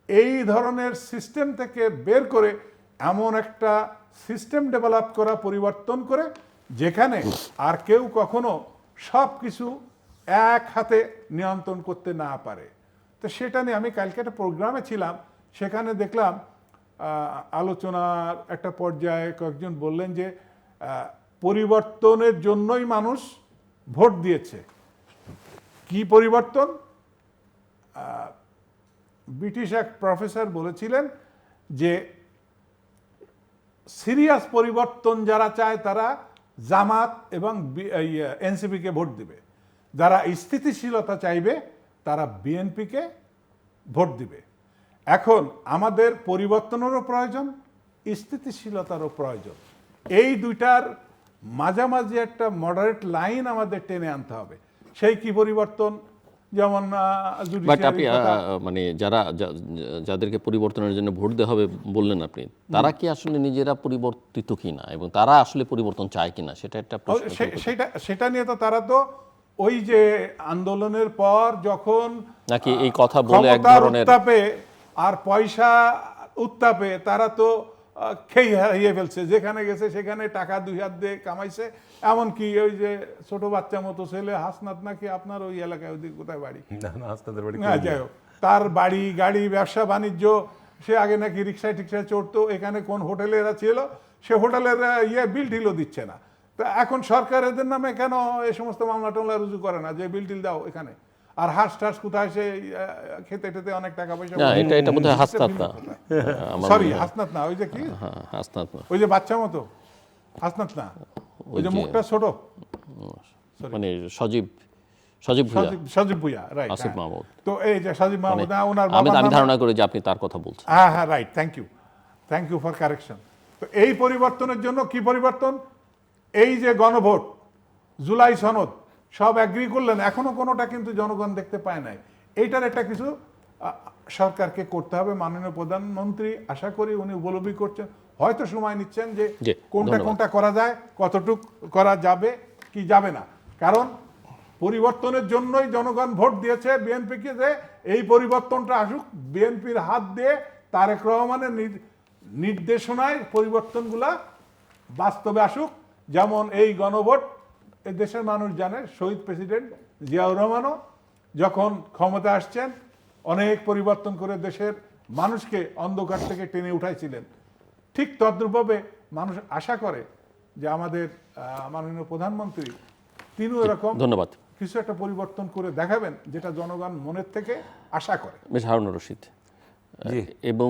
এই ধরনের সিস্টেম থেকে বের করে এমন একটা সিস্টেম ডেভেলপ করা, পরিবর্তন করে, যেখানে আর কেউ কখনো সব কিছু এক হাতে নিয়ন্ত্রণ করতে না পারে। তো সেটা নিয়ে আমি কালকে একটা প্রোগ্রামে ছিলাম, সেখানে দেখলাম আলোচনার একটা পর্যায়ে কয়েকজন বললেন যে পরিবর্তনের জন্যই মানুষ ভোট দিয়েছে। কি পরিবর্তন? ব্রিটিশ এক প্রফেসর বলেছিলেন যে সিরিয়াস পরিবর্তন যারা চায় তারা জামাত এবং এনসিপিকে ভোট দিবে, যারা স্থিতিশীলতা চাইবে তারা বিএনপিকে ভোট দিবে। এখন আমাদের পরিবর্তনেরও প্রয়োজন, স্থিতিশীলতারও প্রয়োজন। এই দুইটার মাঝামাঝি একটা মডারেট লাইন আমাদের টেনে আনতে হবে। সেই কি পরিবর্তন? যেমন বাট আপনি মানে যাদেরকে পরিবর্তনের জন্য ভোট দেওয়া হবে বললেন আপনি, তারা কি আসলে নিজেরা পরিবর্তিত কিনা এবং তারা আসলে পরিবর্তন চায় কিনা, সেটা একটা প্রশ্ন। সেটা নিয়ে তো তারা তো ওই যে আন্দোলনের পর যখন নাকি এই কথা বলে এক ধরনের উত্তাপে আর পয়সা উত্তাপে তারা তো খেয়ে হারিয়ে ফেলছে, যেখানে গেছে সেখানে টাকা 2 হাত দিয়ে কামাইছে। এমনকি ওই যে ছোট বাচ্চা মতো ছেলে হাসনাত, নাকি আপনার ওই এলাকায় ওদিকে কোথায় বাড়ি, যাই হোক, তার বাড়ি গাড়ি ব্যবসা বাণিজ্য, সে আগে নাকি রিক্সায় টিক্সায় চড়তো, এখানে কোন হোটেলেরা ছিল, সে হোটেলের বিল টিলও দিচ্ছে না। তো এখন সরকার এদের নামে কেন এই সমস্ত মামলা টামলা রুজু করে না, যে বিল টিল দাও এখানে? আর হাঁস টাস কোথায়, সে খেতে টেতে অনেক টাকা পয়সা। এটা বোধহয় হাসনাত না, সরি হাসনাত না, ওই যে কি হাসনাত না, ওই যে বাচ্চা মতো হাসনাত না, ওই যে মুখটা ছোট, মানে সজীব ভুঁইয়া, রাইট, আসিফ মাহমুদ। তো এই যে সজীব মাহমুদ, ওনার আমি ধারণা করি যে আপনি তার কথা বলছেন। হ্যাঁ right, thank you for correction. তো এই পরিবর্তনের জন্য কি পরিবর্তন? এই যে গণভোট, জুলাই সনদ, সব অ্যাগ্রি করলেন, এখনো কোনোটা কিন্তু জনগণ দেখতে পায় নাই। এইটার একটা কিছু সরকারকে করতে হবে। মাননীয় প্রধানমন্ত্রী আশা করি উনি উপলব্ধি করছেন, হয়তো সময় নিচ্ছেন যে কোনটা করা যায়, কতটুক করা যাবে কি যাবে না। কারণ পরিবর্তনের জন্যই জনগণ ভোট দিয়েছে বিএনপিকে, যে এই পরিবর্তনটা আসুক, বিএনপির হাত দিয়ে তারেক রহমানের নির্দেশনায় পরিবর্তনগুলা বাস্তবে আসুক। যেমন এই গণভোট, এই দেশের মানুষ জানে, শহীদ প্রেসিডেন্ট জিয়াউর রহমানও যখন ক্ষমতা আসছেন অনেক পরিবর্তন করে দেশের মানুষকে অন্ধকার থেকে টেনে উঠাইছিলেন। ঠিক তদ্রূপভাবে মানুষ আশা করে যে আমাদের মাননীয় প্রধানমন্ত্রী তিনিও এরকম ধন্যবাদ কিছু একটা পরিবর্তন করে দেখাবেন, যেটা জনগণ মনের থেকে আশা করে। বেশ, হারুনুর রশিদ, এবং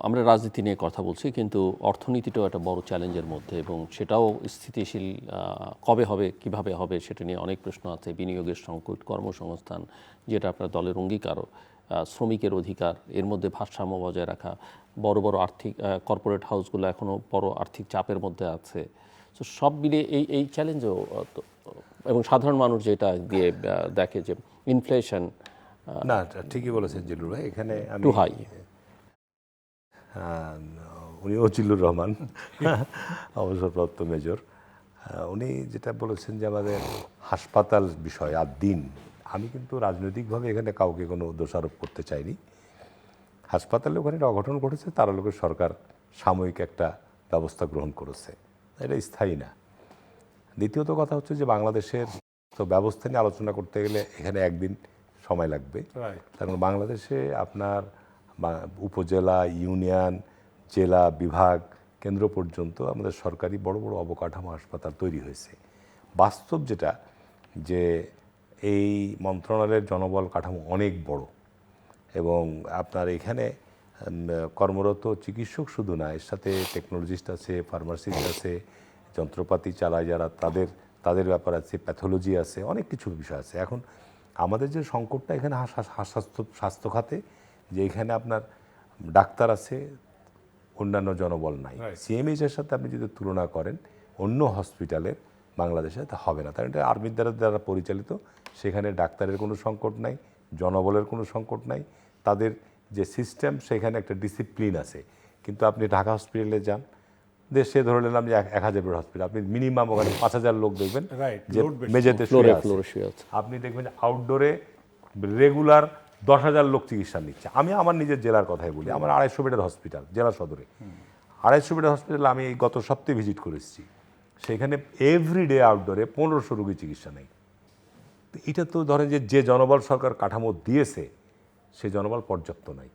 আমরা রাজনীতি নিয়ে কথা বলছি, কিন্তু অর্থনীতিটাও একটা বড় চ্যালেঞ্জের মধ্যে, এবং সেটাও স্থিতিশীল কবে হবে, কিভাবে হবে, সেটা নিয়ে অনেক প্রশ্ন আছে। বিনিয়োগের সংকট, কর্মসংস্থান যেটা আপনার দলের অঙ্গীকারও, শ্রমিকের অধিকার, এর মধ্যে ভারসাম্য বজায় রাখা, বড় বড় আর্থিক কর্পোরেট হাউসগুলো এখনও বড় আর্থিক চাপের মধ্যে আছে। তো সব মিলিয়ে এই চ্যালেঞ্জও, এবং সাধারণ মানুষ যেটা দিয়ে দেখে যে ইনফ্লেশন। না, ঠিকই বলেছেন জিল্লুর ভাই। এখানে টু হাই, উনি জিল্লুর রহমান, অবসরপ্রাপ্ত মেজর, উনি যেটা বলেছেন যে আমাদের হাসপাতাল বিষয় আর দিন, আমি কিন্তু রাজনৈতিকভাবে এখানে কাউকে কোনো দোষারোপ করতে চাইনি। হাসপাতালে ওখানে অঘটন ঘটেছে, তার লোকের সরকার সাময়িক একটা ব্যবস্থা গ্রহণ করেছে, এটা স্থায়ী না। দ্বিতীয়ত কথা হচ্ছে যে বাংলাদেশের তো ব্যবস্থা নিয়ে আলোচনা করতে গেলে এখানে একদিন সময় লাগবে। Right. কারণ বাংলাদেশে আপনার উপজেলা, ইউনিয়ন, জেলা, বিভাগ, কেন্দ্র পর্যন্ত আমাদের সরকারি বড় বড় অবকাঠামো হাসপাতাল তৈরি হয়েছে। বাস্তব যেটা যে এই মন্ত্রণালয়ের জনবল কাঠামো অনেক বড়, এবং আপনার এখানে কর্মরত চিকিৎসক শুধু না, এর সাথে টেকনোলজিস্ট আছে, ফার্মাসিস্ট আছে, যন্ত্রপাতি চালায় যারা তাদের ব্যাপার আছে, প্যাথোলজি আছে, অনেক কিছু বিষয় আছে। এখন আমাদের যে সংকটটা এখানে স্বাস্থ্য খাতে, যে এখানে আপনার ডাক্তার আছে, অন্যান্য জনবল নাই। সিএমএইচের সাথে আপনি যদি তুলনা করেন অন্য হসপিটালের বাংলাদেশে, তা হবে না। কারণ এটা আর্মির দ্বারা পরিচালিত, সেখানে ডাক্তারের কোনো সংকট নাই, জনবলের কোনো সংকট নাই, তাদের যে সিস্টেম সেখানে একটা ডিসিপ্লিন আছে। কিন্তু আপনি ঢাকা হসপিটালে যান, দেশে ধরে নিলাম যে 1000 বেড হসপিটাল, আপনি মিনিমাম ওখানে 5000 লোক দেখবেন যে মেঝেতে শুয়ে আছে। আপনি দেখবেন আউটডোরে রেগুলার 10,000 লোক চিকিৎসা নিচ্ছে। আমি আমার নিজের জেলার কথাই বলি, আমার 250 বেডের হসপিটাল জেলা সদরে, 250 বেডের হসপিটালে আমি এই গত সপ্তাহে ভিজিট করেছি। সেখানে এভরিডে আউটডোরে 1500 রোগী চিকিৎসা নেই। এটা তো ধরেন যে জনবল সরকার কাঠামো দিয়েছে, সেই জনবল পর্যাপ্ত নাই।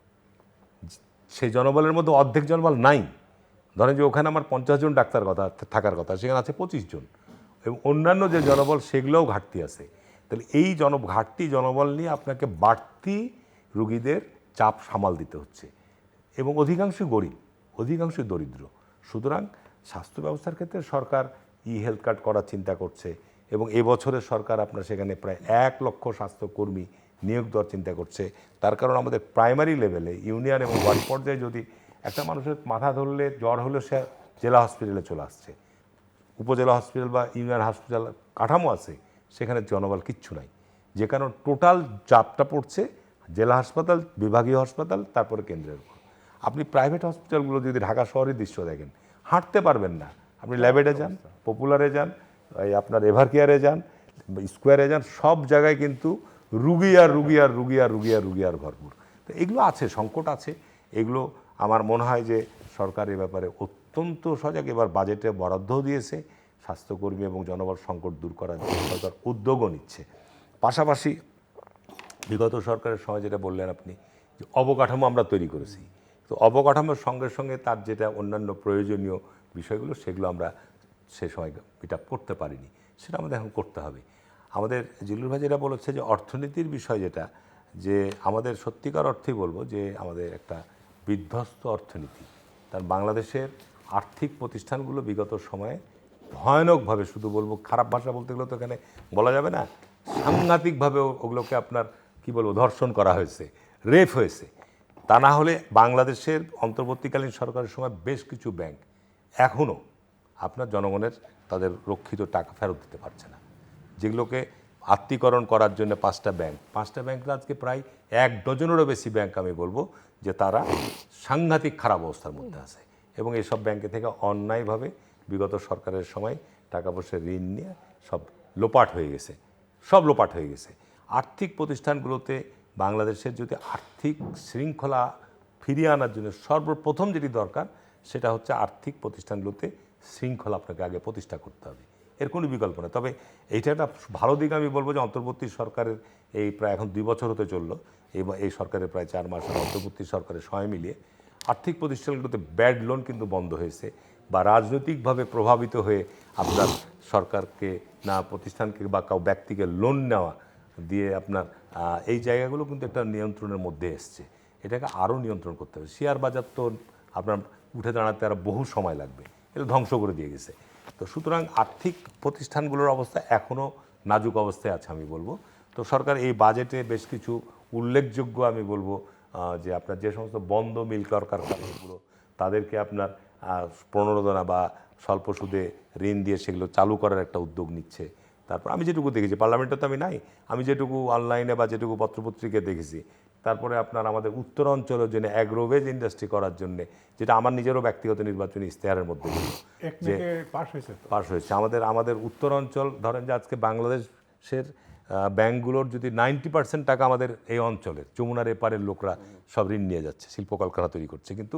সেই জনবলের মধ্যে অর্ধেক জনবল নাই। ধরেন যে ওখানে আমার 50 জন ডাক্তার থাকার কথা, সেখানে আছে 25 জন, এবং অন্যান্য যে জনবল সেগুলোও ঘাটতি আছে। তাহলে এই ঘাটতি জনবল নিয়ে আপনাকে বাড়তি রুগীদের চাপ সামাল দিতে হচ্ছে, এবং অধিকাংশ গরিব, অধিকাংশ দরিদ্র। সুতরাং স্বাস্থ্য ব্যবস্থার ক্ষেত্রে সরকার হেলথ কার্ড করার চিন্তা করছে, এবং এবছরের সরকার আপনার সেখানে প্রায় 1 লক্ষ স্বাস্থ্যকর্মী নিয়োগ দেওয়ার চিন্তা করছে। তার কারণ আমাদের প্রাইমারি লেভেলে ইউনিয়ন এবং ওয়ার্ড পর্যায়ে যদি একটা মানুষের মাথা ধরলে, জ্বর হলে সে জেলা হসপিটালে চলে আসছে, উপজেলা হসপিটাল বা ইউনিয়ন হসপিটাল কাঠামো আছে, সেখানে জনবল কিচ্ছু নাই, যে কারণ টোটাল চাপটা পড়ছে জেলা হাসপাতাল, বিভাগীয় হাসপাতাল, তারপরে কেন্দ্রের উপর। আপনি প্রাইভেট হসপিটালগুলো যদি ঢাকা শহরের দৃশ্য দেখেন, হাঁটতে পারবেন না। আপনি ল্যাবেডে যান, পপুলারে যান, এই আপনার এভার কেয়ারে যান, স্কোয়ারে যান, সব জায়গায় কিন্তু রুগী আর রুগী আর রুগী আর রুগী আর রুগী আর ভরপুর। তো এগুলো আছে, সংকট আছে। এগুলো আমার মনে হয় যে সরকার এ ব্যাপারে অত্যন্ত সজাগ। এবার বাজেটে বরাদ্দও দিয়েছে, স্বাস্থ্যকর্মী এবং জনবল সংকট দূর করার জন্য সরকার উদ্যোগও নিচ্ছে। পাশাপাশি বিগত সরকারের সময় যেটা বললেন আপনি, যে অবকাঠামো আমরা তৈরি করেছি, তো অবকাঠামোর সঙ্গে সঙ্গে তার যেটা অন্যান্য প্রয়োজনীয় বিষয়গুলো, সেগুলো আমরা সে সময় এটা করতে পারিনি, সেটা আমাদের এখন করতে হবে। আমাদের জিল্লুর ভাই যেটা বলেছে যে অর্থনীতির বিষয়, যেটা যে আমাদের সত্যিকার অর্থেই বলবো যে আমাদের একটা বিধ্বস্ত অর্থনীতি। তার বাংলাদেশের আর্থিক প্রতিষ্ঠানগুলো বিগত সময়ে ভয়ানকভাবে, শুধু বলবো খারাপ ভাষা বলতে গেলে তো এখানে বলা যাবে না, সাংঘাতিকভাবে ওগুলোকে আপনার কি বলবো ধর্ষণ করা হয়েছে, রেপ হয়েছে। তা না হলে বাংলাদেশের অন্তর্বর্তীকালীন সরকারের সময় বেশ কিছু ব্যাংক এখনও আপনার জনগণের তাদের রক্ষিত টাকা ফেরত দিতে পারছে না, যেগুলোকে আত্মীকরণ করার জন্য 5টা ব্যাংক আজকে প্রায় 1 ডজনেরও বেশি ব্যাংক আমি বলবো যে তারা সাংঘাতিক খারাপ অবস্থার মধ্যে আছে, এবং এইসব ব্যাংকে থেকে অন্যায়ভাবে বিগত সরকারের সময় টাকা পয়সা ঋণ নিয়ে সব লোপাট হয়ে গেছে। আর্থিক প্রতিষ্ঠানগুলোতে বাংলাদেশের যদি আর্থিক শৃঙ্খলা ফিরিয়ে আনার জন্য সর্বপ্রথম যেটি দরকার, সেটা হচ্ছে আর্থিক প্রতিষ্ঠানগুলোতে শৃঙ্খলা আপনাকে আগে প্রতিষ্ঠা করতে হবে, এর কোনো বিকল্প নেই। তবে এইটা একটা ভালো দিক আমি বলবো যে অন্তর্বর্তী সরকারের এই প্রায় এখন 2 বছর হতে চললো, এই সরকারের প্রায় 4 মাস অন্তর্বর্তী সরকারের সময় মিলিয়ে আর্থিক প্রতিষ্ঠানগুলোতে ব্যাড লোন কিন্তু বন্ধ হয়েছে, বা রাজনৈতিকভাবে প্রভাবিত হয়ে আপনার সরকারকে না প্রতিষ্ঠানকে বা কাউ ব্যক্তিকে লোন নেওয়া দিয়ে আপনার এই জায়গাগুলো কিন্তু একটা নিয়ন্ত্রণের মধ্যে এসছে। এটাকে আরও নিয়ন্ত্রণ করতে হবে। শেয়ার বাজার তো আপনার উঠে দাঁড়াতে আরও বহু সময় লাগবে, এটা ধ্বংস করে দিয়ে গেছে। তো সুতরাং আর্থিক প্রতিষ্ঠানগুলোর অবস্থা এখনও নাজুক অবস্থায় আছে আমি বলবো। তো সরকার এই বাজেটে বেশ কিছু উল্লেখযোগ্য আমি বলবো যে আপনার যে সমস্ত বন্ধ মিল কারখানাগুলো, তাদেরকে আপনার প্রণোদনা বা স্বল্প সুদে ঋণ দিয়ে সেগুলো চালু করার একটা উদ্যোগ নিচ্ছে। তারপর আমি যেটুকু দেখেছি, পার্লামেন্টে তো আমি নাই, আমি যেটুকু অনলাইনে বা যেটুকু পত্রপত্রিকায় দেখেছি, তারপরে আপনার আমাদের উত্তরাঞ্চলের জন্য অ্যাগ্রোভেজ ইন্ডাস্ট্রি করার জন্য, যেটা আমার নিজেরও ব্যক্তিগত নির্বাচনী ইশতেহারের মধ্যে যে পাস হয়েছে, আমাদের উত্তরাঞ্চল, ধরেন যে আজকে বাংলাদেশের ব্যাংকগুলোর যদি 90% টাকা আমাদের এই অঞ্চলের যমুনার এপারের লোকরা সব ঋণ নিয়ে যাচ্ছে, শিল্প কলকারখানা তৈরি করছে, কিন্তু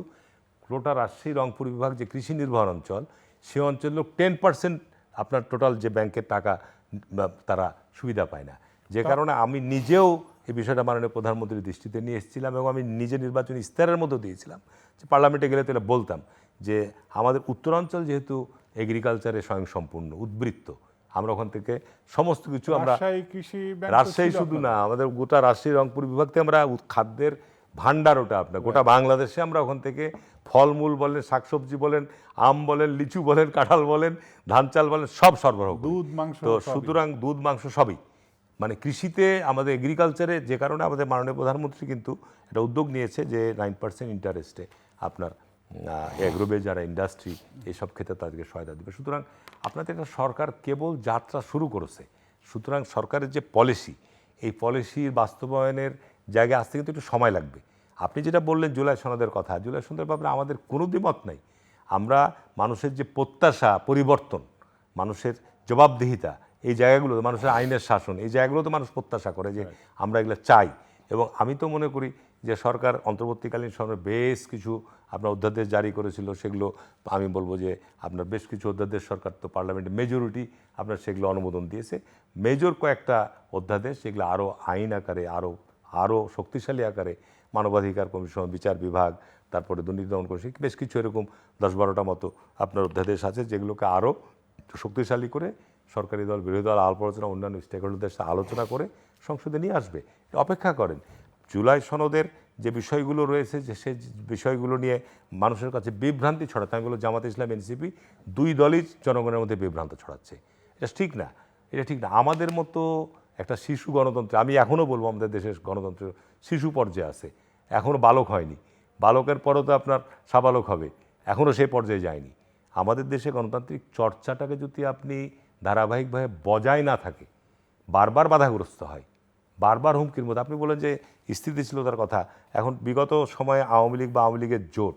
গোটা রাজশাহী রংপুর বিভাগ যে কৃষি নির্ভর অঞ্চল, সে অঞ্চলের 10% আপনার টোটাল যে ব্যাংকের টাকা তারা সুবিধা পায় না। যে কারণে আমি নিজেও এই বিষয়টা মাননীয় প্রধানমন্ত্রীর দৃষ্টিতে নিয়ে এসেছিলাম এবং আমি নিজে নির্বাচনী ইস্তাহারের মধ্যে দিয়েছিলাম যে পার্লামেন্টে গেলে তাহলে বলতাম যে আমাদের উত্তরাঞ্চল যেহেতু এগ্রিকালচারে স্বয়ংসম্পূর্ণ উদ্বৃত্ত, আমরা ওখান থেকে সমস্ত কিছু আমরা রাজশাহী কৃষি ব্যাংক তো রাজশাহী ছিল শুধু আপনার। না, আমাদের গোটা রাজশাহী রংপুর বিভাগ থেকে আমরা খাদ্যের ভান্ডার, ওটা আপনার গোটা বাংলাদেশে আমরা ওখান থেকে ফলমূল বলেন, শাকসবজি বলেন, আম বলেন, লিচু বলেন, কাঁঠাল বলেন, ধান চাল বলেন, সব সরবরাহ করি। দুধ, মাংস তো সবই। সুতরাং দুধ মাংস সবই, মানে কৃষিতে আমাদের এগ্রিকালচারে, যে কারণে আমাদের মাননীয় প্রধানমন্ত্রী কিন্তু একটা উদ্যোগ নিয়েছে যে 9% ইন্টারেস্টে আপনার এগ্রোবে যারা ইন্ডাস্ট্রি এইসব ক্ষেত্রে তাদেরকে সহায়তা দেবে। সুতরাং আপনাদের একটা সরকার কেবল যাত্রা শুরু করেছে, সুতরাং সরকারের যে পলিসি, এই পলিসির বাস্তবায়নের জায়গায় আসতে কিন্তু একটু সময় লাগবে। আপনি যেটা বললেন জুলাই সনদের কথা, জুলাই সনদের ব্যাপারে আমাদের কোনো দ্বিমত নাই। আমরা মানুষের যে প্রত্যাশা পরিবর্তন, মানুষের জবাবদিহিতা, এই জায়গাগুলো, মানুষের আইনের শাসন, এই জায়গাগুলো তো মানুষ প্রত্যাশা করে যে আমরা এগুলো চাই। এবং আমি তো মনে করি যে সরকার অন্তর্বর্তীকালীন সময়ে বেশ কিছু আপনার অধ্যাদেশ জারি করেছিল, সেগুলো আমি বলবো যে আপনার বেশ কিছু অধ্যাদেশ সরকার তো পার্লামেন্টে মেজরিটি আপনার সেগুলো অনুমোদন দিয়েছে। মেজর কয়েকটা অধ্যাদেশ যেগুলো আরও আইন আকারে, আরও শক্তিশালী আকারে মানবাধিকার কমিশন, বিচার বিভাগ, তারপরে দুর্নীতি দমন কমিশন, বেশ কিছু এরকম 10-12টা মতো আপনার অধ্যাদেশ আছে যেগুলোকে আরও শক্তিশালী করে সরকারি দল, বিরোধী দল, আলাপ আলোচনা, অন্যান্য স্টেক হোল্ডারদের সাথে আলোচনা করে সংসদে নিয়ে আসবে। অপেক্ষা করেন। জুলাই সনদের যে বিষয়গুলো রয়েছে, যে সে বিষয়গুলো নিয়ে মানুষের কাছে বিভ্রান্তি ছড়াচ্ছে, আমি বলবো জামাত ইসলাম, এনসিপি দুই দলই জনগণের মধ্যে বিভ্রান্ত ছড়াচ্ছে। এটা ঠিক না, এটা ঠিক না। আমাদের মতো একটা শিশু গণতন্ত্র, আমি এখনও বলবো আমাদের দেশের গণতন্ত্র শিশু পর্যায়ে আছে, এখনও বালক হয়নি। বালকের পরও তো আপনার সাবালক হবে, এখনও সেই পর্যায়ে যায়নি। আমাদের দেশে গণতান্ত্রিক চর্চাটাকে যদি আপনি ধারাবাহিকভাবে বজায় না থাকে, বারবার বাধাগ্রস্ত হয়, বারবার হুমকির মধ্যে। আপনি বলেন যে স্থিতিশীলতার কথা, এখন বিগত সময়ে আওয়ামী লীগ বা আওয়ামী লীগের জোট,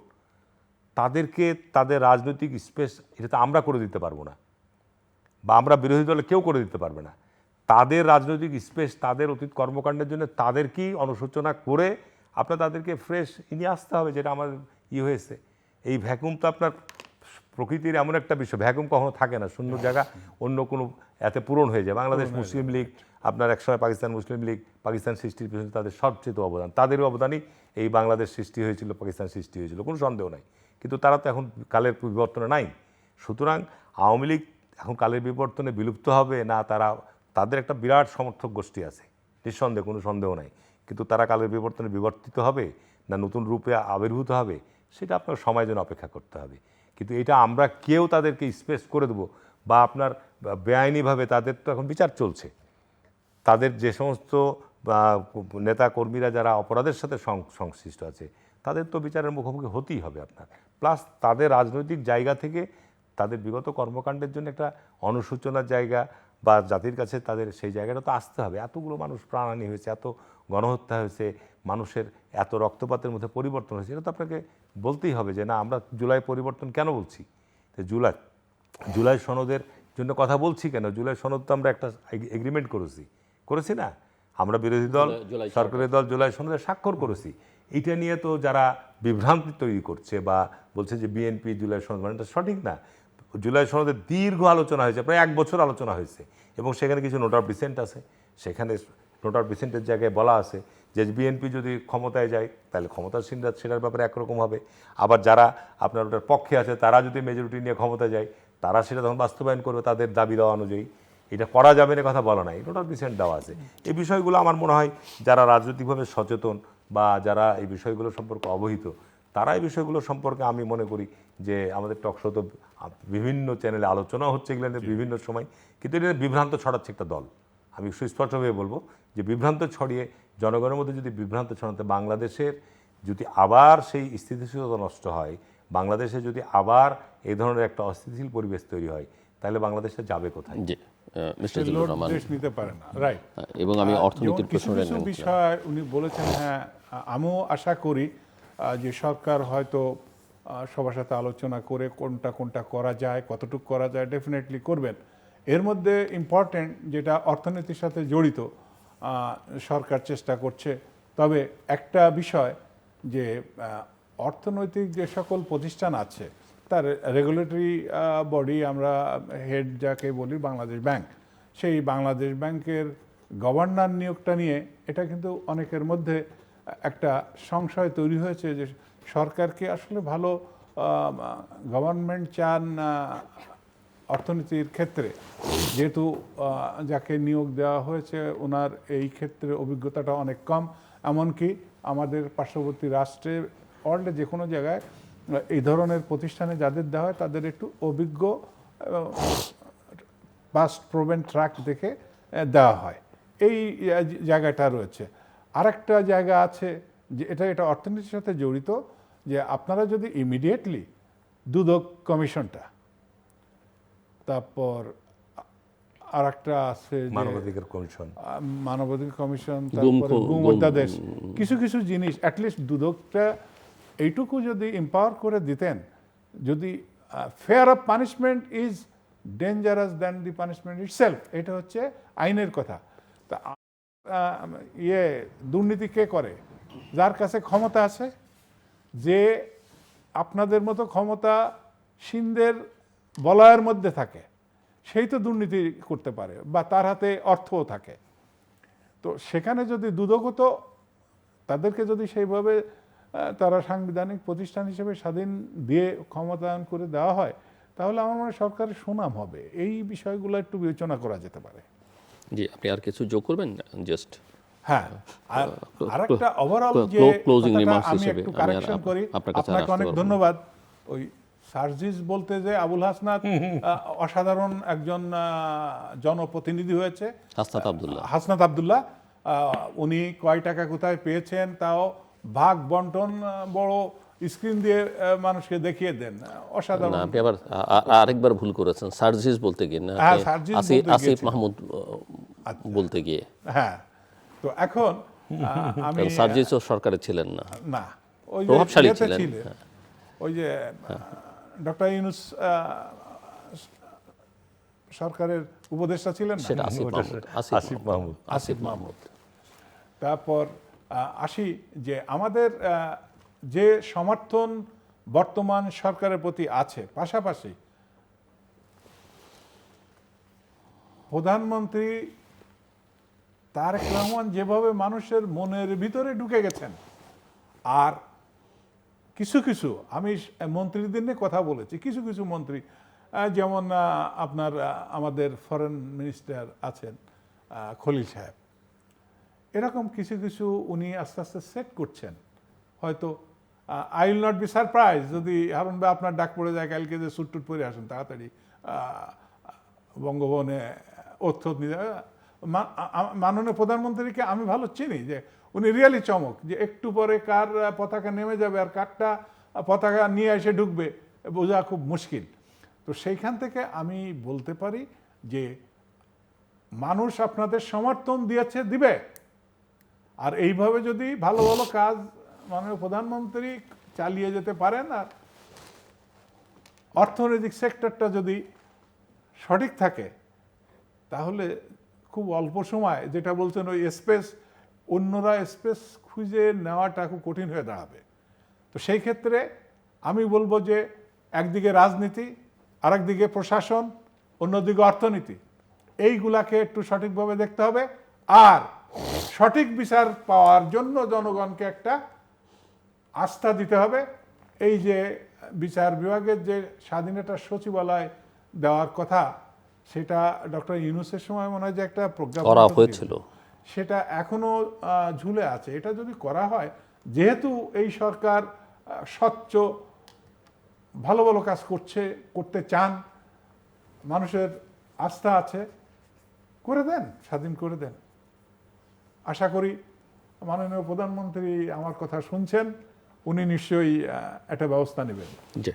তাদেরকে তাদের রাজনৈতিক স্পেস এটা তো আমরা করে দিতে পারবো না, বা আমরা বিরোধী দলে কেউ করে দিতে পারবে না। তাদের রাজনৈতিক স্পেস, তাদের অতীত কর্মকাণ্ডের জন্য তাদেরকেই অনুশোচনা করে আপনার তাদেরকে ফ্রেশ নিয়ে আসতে হবে, যেটা আমার হয়েছে। এই ভ্যাকুম তো আপনার প্রকৃতির এমন একটা বিষয়, ভ্যাকুম কখনো থাকে না, শূন্য জায়গা অন্য কোনো এতে পূরণ হয়ে যায়। বাংলাদেশ মুসলিম লীগ আপনার একসময় পাকিস্তান মুসলিম লীগ, পাকিস্তান সৃষ্টির পিছনে তাদের সবচেয়ে অবদান, তাদেরও অবদানই এই বাংলাদেশ সৃষ্টি হয়েছিল, পাকিস্তান সৃষ্টি হয়েছিল, কোনো সন্দেহ নাই। কিন্তু তারা তো এখন কালের বিবর্তনে নাই। সুতরাং আওয়ামী লীগ এখন কালের বিবর্তনে বিলুপ্ত হবে না, তাদের একটা বিরাট সমর্থক গোষ্ঠী আছে, নিঃসন্দেহে, কোনো সন্দেহ নাই। কিন্তু তারা কালের বিবর্তনে বিবর্তিত হবে না নতুন রূপে আবির্ভূত হবে, সেটা আপনার সময়ের জন্য অপেক্ষা করতে হবে। কিন্তু এটা আমরা কেউ তাদেরকে স্পেস করে দেবো বা আপনার বেআইনিভাবে, তাদের তো এখন বিচার চলছে, তাদের যে সমস্ত নেতা কর্মীরা যারা অপরাধের সাথে সংশ্লিষ্ট আছে, তাদের তো বিচারের মুখোমুখি হতেই হবে আপনার। প্লাস তাদের রাজনৈতিক জায়গা থেকে তাদের বিগত কর্মকাণ্ডের জন্য একটা অনুশোচনার জায়গা বা জাতির কাছে তাদের সেই জায়গাটা তো আসতে হবে। এতগুলো মানুষ প্রাণহানি হয়েছে, এত গণহত্যা হয়েছে, মানুষের এত রক্তপাতের মধ্যে পরিবর্তন হয়েছে, এটা তো আপনাকে বলতেই হবে যে না, আমরা জুলাই পরিবর্তন কেন বলছি, তো জুলাই সনদের জন্য কথা বলছি কেন? জুলাই সনদ তো আমরা একটা এগ্রিমেন্ট করেছি না, আমরা বিরোধী দল, সরকারি দল জুলাই সনদে স্বাক্ষর করেছি। এইটা নিয়ে তো যারা বিভ্রান্তি তৈরি করছে বা বলছে যে বিএনপি জুলাই সনদ, মানে এটা সঠিক না। জুলাই সনদে দীর্ঘ আলোচনা হয়েছে, প্রায় 1 বছর আলোচনা হয়েছে, এবং সেখানে কিছু নোট অফ ডিসেন্ট আছে। সেখানে নোট অফ ডিসেন্টের জায়গায় বলা আছে যে বিএনপি যদি ক্ষমতায় যায় তাহলে ক্ষমতাসীনরা সেটার ব্যাপারে একরকম হবে, আবার যারা আপনার ওটার পক্ষে আছে তারা যদি মেজরিটি নিয়ে ক্ষমতায় যায় তারা সেটা তখন বাস্তবায়ন করবে তাদের দাবি দেওয়া অনুযায়ী। এটা করা যাবে না কথা বলা নাই, নোট অফ ডিসেন্ট দেওয়া আছে। এই বিষয়গুলো আমার মনে হয় যারা রাজনৈতিকভাবে সচেতন বা যারা এই বিষয়গুলো সম্পর্কে অবহিত, তারা এই বিষয়গুলো সম্পর্কে আমি মনে করি যে আমাদের টকশো তো বিভিন্ন চ্যানেলে আলোচনা হচ্ছে এগুলো বিভিন্ন সময়, কিন্তু এটা বিভ্রান্ত ছড়াচ্ছে একটা দল। আমি সুস্পষ্টভাবে বলবো যে বিভ্রান্ত ছড়িয়ে জনগণের মধ্যে যদি বিভ্রান্ত ছড়াতে, বাংলাদেশের যদি আবার সেই স্থিতিশীলতা নষ্ট হয়, বাংলাদেশে যদি আবার এই ধরনের একটা অস্থিতিশীল পরিবেশ তৈরি হয়, তাহলে বাংলাদেশে যাবে কোথায়? জি, মিস্টার জিল্লুর রহমান, দেশ নিতে পারে না, রাইট। এবং আমি অর্থনীতির কিছু প্রশ্ন কিছু বিষয় উনি বলেছেন, হ্যাঁ আমিও আশা করি যে সরকার হয়তো সবার সাথে আলোচনা করে কোনটা করা যায়, কতটুকু করা যায়, ডেফিনেটলি করবেন। এর মধ্যে ইম্পর্টেন্ট যেটা অর্থনীতির সাথে জড়িত, সরকার চেষ্টা করছে। তবে একটা বিষয় যে অর্থনৈতিক যে সকল প্রতিষ্ঠান আছে তার রেগুলেটরি বডি, আমরা হেড যাকে বলি বাংলাদেশ ব্যাংক, সেই বাংলাদেশ ব্যাংকের গভর্নর নিয়োগটা নিয়ে এটা কিন্তু অনেকের মধ্যে একটা সংশয় তৈরি হয়েছে যে সরকারকে আসলে ভালো গভর্নমেন্ট চান অর্থনীতির ক্ষেত্রে, যেহেতু যাকে নিয়োগ দেওয়া হয়েছে ওনার এই ক্ষেত্রে অভিজ্ঞতাটা অনেক কম। এমনকি আমাদের পার্শ্ববর্তী রাষ্ট্রে ওয়ার্ল্ডে যে কোনো জায়গায় এই ধরনের প্রতিষ্ঠানে যাদের দেওয়া হয় তাদের একটু অভিজ্ঞ পাস্ট প্রোভেন ট্র্যাক দেখে দেওয়া হয়। এই জায়গাটা রয়েছে। আরেকটা জায়গা আছে যে এটা অর্থনীতির সাথে জড়িত, যে আপনারা যদি ইমিডিয়েটলি দুদক কমিশনটা, তারপর আরেকটা আছে মানবাধিকার কমিশন, মানবাধিকার কমিশন, তারপরে গুম অধ্যাদেশ, কিছু কিছু জিনিস অ্যাটলিস্ট দুদকটা এইটুকু যদি এম্পাওয়ার করে দিতেন, যদি fair of punishment is dangerous than the punishment itself, এটা হচ্ছে আইনের কথা। তা দুর্নীতি কে করে? যার কাছে ক্ষমতা আছে, যে আপনাদের মতো ক্ষমতা সিন্ধের বলয়ের মধ্যে থাকে, সেই তো দুর্নীতি করতে পারে, বা তার হাতে অর্থও থাকে। তো সেখানে যদি দুদকত তাদেরকে যদি সেইভাবে তারা সাংবিধানিক প্রতিষ্ঠান হিসেবে স্বাধীন দিয়ে ক্ষমতায়ন করে দেওয়া হয়, তাহলে আমার মনে হয় সরকারের সুনাম হবে। এই বিষয়গুলো একটু বিবেচনা করা যেতে পারে। জি, আপনি আর কিছু যোগ করবেন? জাস্ট হ্যাঁ, আর একটা ওভারঅল যে ক্লোজিং কথাটা রিমার্কস আমি হিসেবে একটু কারেকশন করি, আপনাকে অনেক ধন্যবাদ। ওই সার্জিস বলতে যে আবুল হাসনাত অসাধারণ একজন জনপ্রতিনিধি হয়েছে, হাসনাত আব্দুল্লাহ। উনি কয় টাকা কোথায় পেয়েছেন তাও ভাগ বন্টন বড় স্ক্রিন দিয়ে মানুষকে দেখিয়ে দেন, অসাধারণ। আপনি আবার আরেকবার ভুল করেছেন, সার্জিস বলতে গিয়ে না, আসিফ মাহমুদ বলতে গিয়ে। হ্যাঁ, তো এখন আমি সার্জিসও সরকারে ছিলেন না, না, ওই প্রভাবশালী ছিলেন। ওই যে ডক্টর ইউনূস সরকারের উপদেষ্টা ছিলেন না, সেটা আসিফ মাহমুদ। তারপর আসি যে আমাদের যে সমর্থন বর্তমান সরকারের প্রতি আছে, পাশাপাশি প্রধানমন্ত্রী তারেক রহমান যেভাবে মানুষের মনের ভিতরে ঢুকে গেছেন, আর কিছু কিছু আমি মন্ত্রীদের নিয়ে কথা বলেছি, কিছু কিছু মন্ত্রী যেমন আপনার আমাদের ফরেন মিনিস্টার আছেন খলিল সাহেব, এরকম কিছু কিছু উনি আস্তে আস্তে সেট করছেন। হয়তো I will not be surprise যদি হারুন ভাই আপনার ডাক পড়ে যায় কালকে যে স্যুট টুট পরে আসেন তাড়াতাড়ি বঙ্গভবনে ওথ নিয়ে। মাননীয় প্রধানমন্ত্রীকে আমি ভালো চিনি, যে উনি রিয়েলি চমক, যে একটু পরে কার পতাকা নেমে যাবে আর কারটা পতাকা নিয়ে এসে ঢুকবে বোঝা খুব মুশকিল। তো সেইখান থেকে আমি বলতে পারি যে মানুষ আপনাদের সমর্থন দিবে, আর এইভাবে যদি ভালো ভালো কাজ মাননীয় প্রধানমন্ত্রী চালিয়ে যেতে পারেন, আর অর্থনৈতিক সেক্টরটা যদি সঠিক থাকে, তাহলে খুব অল্প সময়, যেটা বলছেন ওই স্পেস, অন্যরা স্পেস খুঁজে নেওয়াটা খুব কঠিন হয়ে দাঁড়াবে। তো সেই ক্ষেত্রে আমি বলবো যে একদিকে রাজনীতি, আরেকদিকে প্রশাসন, অন্যদিকে অর্থনীতি, এইগুলাকে একটু সঠিকভাবে দেখতে হবে। আর সঠিক বিচার পাওয়ার জন্য জনগণকে একটা আস্থা দিতে হবে। এই যে বিচার বিভাগের যে স্বাধীনতা সচিবালয় দেওয়ার কথা, সেটা ডক্টর ইউনূসের সময় মনে হয় যে একটা প্রজ্ঞাপন হয়েছিল, সেটা এখনো ঝুলে আছে। এটা যদি করা হয়, যেহেতু এই সরকার স্বচ্ছ ভালো ভালো কাজ করতে চান, মানুষের আস্থা আছে, করে দেন, স্বাধীন করে দেন। আশা করি মাননীয় প্রধানমন্ত্রী আমার কথা শুনছেন, উনি নিশ্চয়ই একটা ব্যবস্থা নেবেন। জি,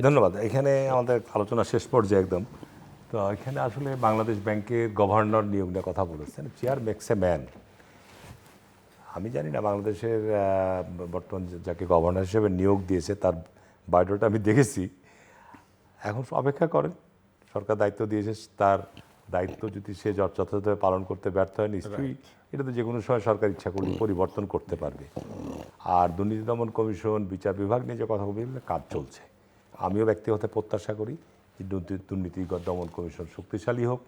ধন্যবাদ। এখানে আমাদের আলোচনা শেষ পর্যায়ে একদম। তো এখানে আসলে বাংলাদেশ ব্যাংকের গভর্নর নিয়োগ নিয়ে কথা বলেছেন, চেয়ার মেক্স এ ম্যান। আমি জানি না বাংলাদেশের বর্তমান যাকে গভর্নর হিসেবে নিয়োগ দিয়েছে তার বায়োডাটা আমি দেখেছি। এখন অপেক্ষা করেন, সরকার দায়িত্ব দিয়েছে, তার দায়িত্ব যদি সে যথাযথভাবে পালন করতে ব্যর্থ হয়, নিশ্চয়ই এটা তো যে কোনো সময় সরকার ইচ্ছা করলে পরিবর্তন করতে পারবে। আর দুর্নীতি দমন কমিশন, বিচার বিভাগ নিয়ে যে কথা বলি, কাজ চলছে। আমিও ব্যক্তিগত প্রত্যাশা করি যে দুর্নীতি দমন কমিশন শক্তিশালী হোক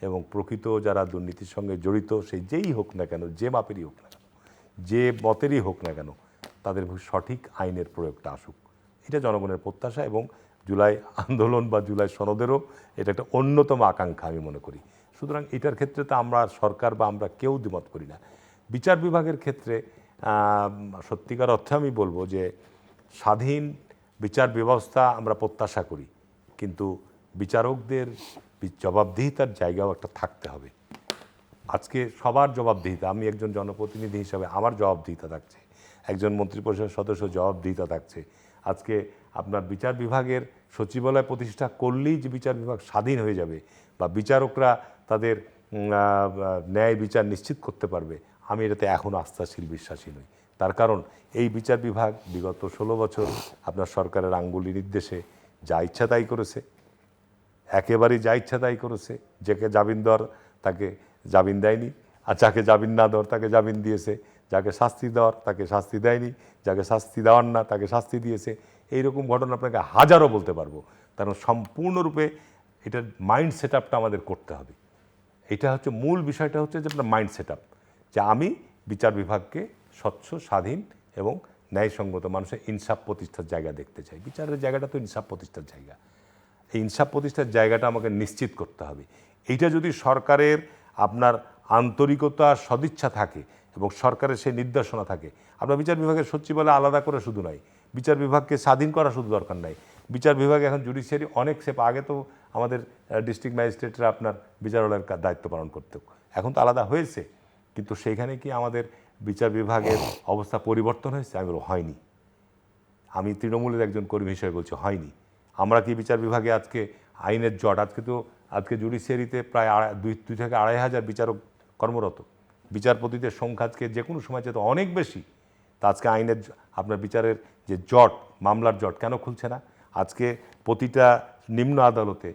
এবং প্রকৃত যারা দুর্নীতির সঙ্গে জড়িত, সেই যেই হোক না কেন, যে মাপেরই হোক না কেন, যে মতেরই হোক না কেন, তাদের সঠিক আইনের প্রয়োগটা আসুক। এটা জনগণের প্রত্যাশা এবং জুলাই আন্দোলন বা জুলাই সনদেরও এটা একটা অন্যতম আকাঙ্ক্ষা আমি মনে করি। সুতরাং এটার ক্ষেত্রে তো আমরা সরকার বা আমরা কেউ দ্বিমত করি না। বিচার বিভাগের ক্ষেত্রে সত্যিকার অর্থে আমি বলবো যে স্বাধীন বিচার ব্যবস্থা আমরা প্রত্যাশা করি, কিন্তু বিচারকদের জবাবদিহিতার জায়গাও একটা থাকতে হবে। আজকে সবার জবাবদিহিতা, আমি একজন জনপ্রতিনিধি হিসাবে আমার জবাবদিহিতা থাকছে, একজন মন্ত্রিপরিষদের সদস্য জবাবদিহিতা থাকছে। আজকে আপনার বিচার বিভাগের সচিবালয় প্রতিষ্ঠা করলেই যে বিচার বিভাগ স্বাধীন হয়ে যাবে বা বিচারকরা তাদের ন্যায় বিচার নিশ্চিত করতে পারবে, আমি এটাতে এখনও আস্থাশীল বিশ্বাসী নই। তার কারণ এই বিচার বিভাগ বিগত 16 বছর আপনার সরকারের আঙ্গুলি নির্দেশে যা ইচ্ছা তাই করেছে, একেবারেই যা ইচ্ছা তাই করেছে। যাকে জামিন দেওয়ার তাকে জামিন দেয়নি, আর যাকে জামিন না দেওয়ার তাকে জামিন দিয়েছে, যাকে শাস্তি দেওয়ার তাকে শাস্তি দেয়নি, যাকে শাস্তি দেওয়ার না তাকে শাস্তি দিয়েছে। এইরকম ঘটনা আপনাকে হাজারও বলতে পারবো। কারণ সম্পূর্ণরূপে এটার মাইন্ড সেট আপটা আমাদের করতে হবে। এটা হচ্ছে মূল বিষয়টা, হচ্ছে যে আপনার মাইন্ড সেট আপ, যে আমি বিচার বিভাগকে স্বচ্ছ, স্বাধীন এবং ন্যায়সঙ্গত মানুষের ইনসাফ প্রতিষ্ঠার জায়গা দেখতে চাই। বিচারের জায়গাটা তো ইনসাফ প্রতিষ্ঠার জায়গা। এই ইনসাফ প্রতিষ্ঠার জায়গাটা আমাকে নিশ্চিত করতে হবে। এইটা যদি সরকারের আপনার আন্তরিকতা, সদিচ্ছা থাকে এবং সরকারের সেই নির্দেশনা থাকে, আপনার বিচার বিভাগের সচিবালয় আলাদা করে শুধু নয়, বিচার বিভাগকে স্বাধীন করা শুধু দরকার নাই। বিচার বিভাগ এখন জুডিশিয়ারি অনেক সেপ, আগে তো আমাদের ডিস্ট্রিক্ট ম্যাজিস্ট্রেটরা আপনার বিচারালয়ের দায়িত্ব পালন করত, এখন তো আলাদা হয়েছে, কিন্তু সেইখানে কি আমাদের বিচার বিভাগের অবস্থা পরিবর্তন হয়েছে? আমি বলবো হয়নি। আমি তৃণমূলের একজন কর্মী হিসেবে বলছি হয়নি। আমরা কি বিচার বিভাগে আজকে আইনের জট, আজকে জুডিশিয়ারিতে প্রায় 2 থেকে 2.5 হাজার বিচারক কর্মরত, বিচারপতিদের সংখ্যা আজকে যে কোনো সময় যেত অনেক বেশি। তা আজকে আইনের আপনার বিচারের যে জট, মামলার জট কেন খুলছে না? আজকে প্রতিটা নিম্ন আদালতে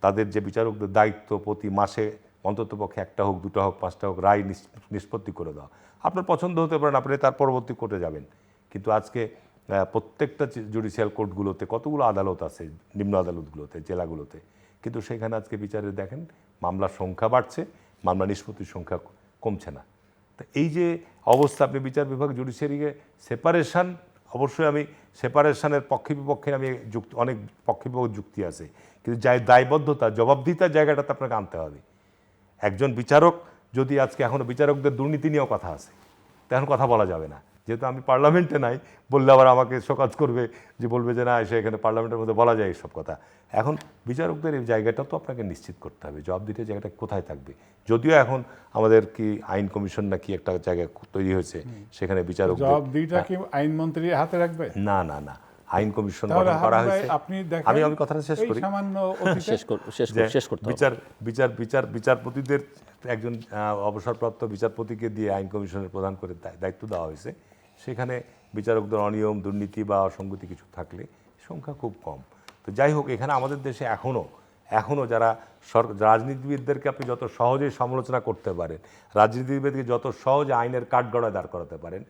তাদের যে বিচারকদের দায়িত্ব প্রতি মাসে অন্ততপক্ষে 1টা হোক, 2টা হোক, 5টা হোক রায় নিষ্পত্তি করে দেওয়া। আপনার পছন্দ হতে পারেন, আপনি তার পরবর্তী কোর্টে যাবেন, কিন্তু আজকে প্রত্যেকটা জুডিশিয়াল কোর্টগুলোতে কতগুলো আদালত আছে, নিম্ন আদালতগুলোতে, জেলাগুলোতে, কিন্তু সেখানে আজকে বিচারে দেখেন মামলার সংখ্যা বাড়ছে, মামলা নিষ্পত্তির সংখ্যা কমছে না। তা এই যে অবস্থা, আপনি বিচার বিভাগ জুডিশিয়ারিকে সেপারেশন, অবশ্যই আমি সেপারেশনের পক্ষে বিপক্ষে আমি অনেক পক্ষে বিপক্ষ যুক্তি আছে, কিন্তু দায়বদ্ধতা, জবাবদিহিতার জায়গাটাতে আপনাকে আনতে হবে। একজন বিচারক যদি আজকে এখনও বিচারকদের দুর্নীতি নিয়েও কথা আছে, তখন কথা বলা যাবে না। যেহেতু আমি পার্লামেন্টে নাই, বললে আবার আমাকে শোকজ করবে, যে বলবে যে না এসে এখানে পার্লামেন্টের মধ্যে বলা যায় এইসব কথা। এখন বিচারকদের এই জায়গাটা তো আপনাকে নিশ্চিত করতে হবে, জবাবদিহিতার জায়গাটা কোথায় থাকবে। যদিও এখন আমাদের কি আইন কমিশন না কি একটা জায়গা তৈরি হয়েছে, সেখানে বিচারক জবাবদিহিতা কি আইনমন্ত্রীর হাতে রাখবে? না না না, আইন কমিশন গঠন করা হয়েছে। আমি কথাটা শেষ করি, বিচারপতিদের একজন অবসরপ্রাপ্ত বিচারপতিকে দিয়ে আইন কমিশনের প্রধান করে দায়িত্ব দেওয়া হয়েছে। সেখানে বিচারকদের অনিয়ম, দুর্নীতি বা অসঙ্গতি কিছু থাকলে সংখ্যা খুব কম। তো যাই হোক, এখানে আমাদের দেশে এখনও যারা রাজনীতিবিদদেরকে আপনি যত সহজেই সমালোচনা করতে পারেন, রাজনীতিবিদকে যত সহজে আইনের কাঠগড়ায় দাঁড় করাতে পারেন,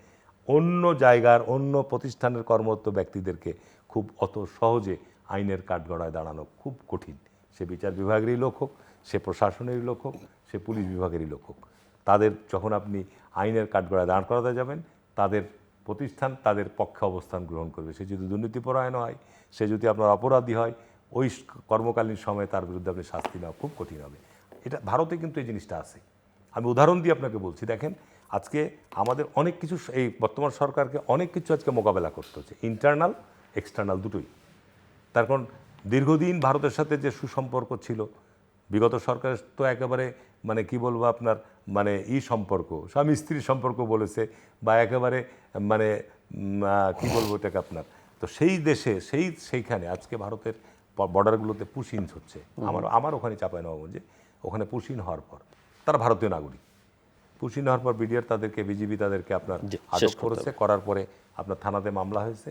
অন্য জায়গার অন্য প্রতিষ্ঠানের কর্মরত ব্যক্তিদেরকে খুব অত সহজে আইনের কাঠগড়ায় দাঁড়ানো খুব কঠিন। সে বিচার বিভাগেরই লোক হোক, সে প্রশাসনেরই লোক হোক, সে পুলিশ বিভাগেরই লোক হোক, তাদের যখন আপনি আইনের কাঠগড়ায় দাঁড় করাতে যাবেন, তাদের প্রতিষ্ঠান তাদের পক্ষে অবস্থান গ্রহণ করবে। সে যদি দুর্নীতিপরায়ণ হয়, সে যদি আপনার অপরাধী হয়, ওই কর্মকালীন সময়ে তার বিরুদ্ধে আপনি শাস্তি নেওয়া খুব কঠিন হবে। এটা ভারতে কিন্তু এই জিনিসটা আছে। আমি উদাহরণ দিয়ে আপনাকে বলছি, দেখেন আজকে আমাদের অনেক কিছু, এই বর্তমান সরকারকে অনেক কিছু আজকে মোকাবেলা করতে হচ্ছে, ইন্টারনাল এক্সটার্নাল দুটোই। তার কারণ দীর্ঘদিন ভারতের সাথে যে সুসম্পর্ক ছিল, বিগত সরকার তো একেবারে মানে কি বলবো আপনার মানে সম্পর্ক, স্বামী স্ত্রীর সম্পর্ক বলেছে, বা একেবারে মানে কি বলবো এটাকে আপনার। তো সেই দেশে সেইখানে আজকে ভারতের বর্ডারগুলোতে পুশিন হচ্ছে। আমার ওখানে চাঁপাইনবাবগঞ্জে ওখানে পুশিন হওয়ার পর তারা ভারতীয় নাগরিক, পুশিন হওয়ার পর বিজিবি তাদেরকে আপনার আটক করেছে, করার পরে আপনার থানাতে মামলা হয়েছে।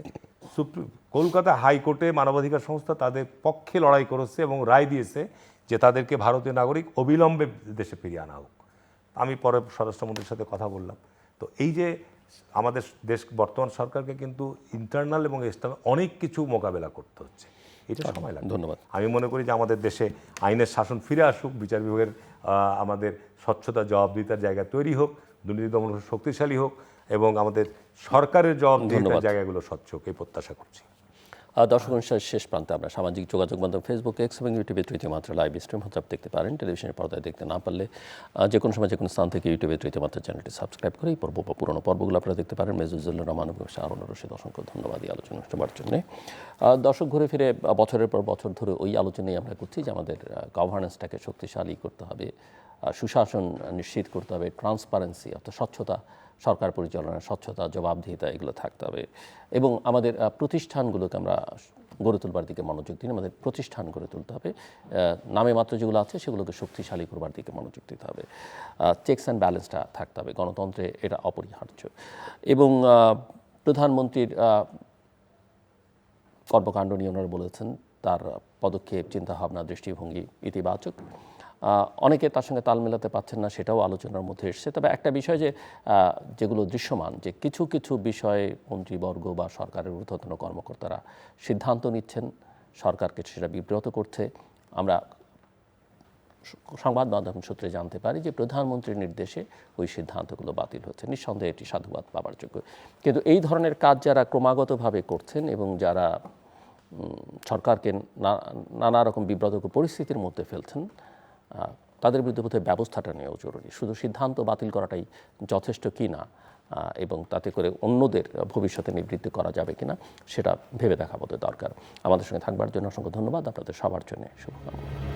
কলকাতা হাইকোর্টে মানবাধিকার সংস্থা তাদের পক্ষে লড়াই করেছে এবং রায় দিয়েছে যে তাদেরকে ভারতীয় নাগরিক অবিলম্বে দেশে ফিরিয়ে আনা হোক। আমি পরে স্বরাষ্ট্রমন্ত্রীর সাথে কথা বললাম। তো এই যে আমাদের দেশ বর্তমান সরকারকে কিন্তু ইন্টারনাল এবং এক্সটার্নাল অনেক কিছু মোকাবেলা করতে হচ্ছে, এটা সময় লাগবে। ধন্যবাদ। আমি মনে করি যে আমাদের দেশে আইনের শাসন ফিরে আসুক, বিচার বিভাগের আমাদের স্বচ্ছতা জবাবদিহিতার জায়গা তৈরি হোক, দুর্নীতি দমন শক্তিশালী হোক এবং আমাদের সরকারের জবাবদিহিতার জায়গাগুলো স্বচ্ছ হোক, এই প্রত্যাশা করছি। দর্শক অনুষ্ঠানের শেষ প্রান্তে আমরা সামাজিক যোগাযোগ মাধ্যম ফেসবুক, এক্স এবং ইউটিউবে তৃতীয় মাত্রা লাইভ স্ট্রিম হচ্ছে দেখতে পারেন। টেলিভিশনের পর্দায় দেখতে না পারলে যে কোনো সময় যে কোনো স্থান থেকে ইউটিউবে তৃতীয় মাত্রা চ্যানেলটি সাবস্ক্রাইব করে এই পর্ব বা পুরোনো পর্বগুলো আপনারা দেখতে পারেন। মেজুজুল্লাহ রহমান এবং শাহরুন রশিদ, অসংখ্য ধন্যবাদ এই আলোচনা শোনার জন্য। দর্শক ঘুরে ফিরে বছরের পর বছর ধরে ওই আলোচনাই আমরা করছি যে আমাদের গভর্নেন্সটাকে শক্তিশালী করতে হবে, সুশাসন নিশ্চিত করতে হবে, ট্রান্সপারেন্সি অর্থাৎ স্বচ্ছতা, সরকার পরিচালনা, স্বচ্ছতা, জবাবদিহিতা এগুলো থাকতে হবে এবং আমাদের প্রতিষ্ঠানগুলোকে আমরা গড়ে তুলবার দিকে মনোযোগ দিন। আমাদের প্রতিষ্ঠান গড়ে তুলতে হবে, নামে মাত্র যেগুলো আছে সেগুলোকে শক্তিশালী করবার দিকে মনোযোগ দিতে হবে, চেকস অ্যান্ড ব্যালেন্সটা থাকতে হবে, গণতন্ত্রে এটা অপরিহার্য এবং প্রধানমন্ত্রীর কর্মকাণ্ড নিয়ে ওনারা বলেছেন তার পদক্ষেপ, চিন্তাভাবনা, দৃষ্টিভঙ্গি ইতিবাচক। অনেকে তার সঙ্গে তাল মেলাতে পারছেন না, সেটাও আলোচনার মধ্যে এসছে। তবে একটা বিষয় যে যেগুলো দৃশ্যমান, যে কিছু কিছু বিষয়ে মন্ত্রীবর্গ বা সরকারের ঊর্ধ্বতন কর্মকর্তারা সিদ্ধান্ত নিচ্ছেন, সরকারকে সেটা বিব্রত করছে। আমরা সংবাদ মাধ্যম সূত্রে জানতে পারি যে প্রধানমন্ত্রীর নির্দেশে ওই সিদ্ধান্তগুলো বাতিল হচ্ছে। নিঃসন্দেহে এটি সাধুবাদ পাবার যোগ্য। কিন্তু এই ধরনের কাজ যারা ক্রমাগতভাবে করছেন এবং যারা সরকারকে নানা রকম বিব্রতকর পরিস্থিতির মধ্যে ফেলছেন, তাদের বিরুদ্ধে বোধহয় ব্যবস্থাটা নেওয়া জরুরি। শুধু সিদ্ধান্ত বাতিল করাটাই যথেষ্ট কি না এবং তাতে করে অন্যদের ভবিষ্যতে নিবৃত্ত করা যাবে কিনা সেটা ভেবে দেখা বোধহয় দরকার। আমাদের সঙ্গে থাকবার জন্য অসংখ্য ধন্যবাদ। আপনাদের সবার জন্য শুভকামনা।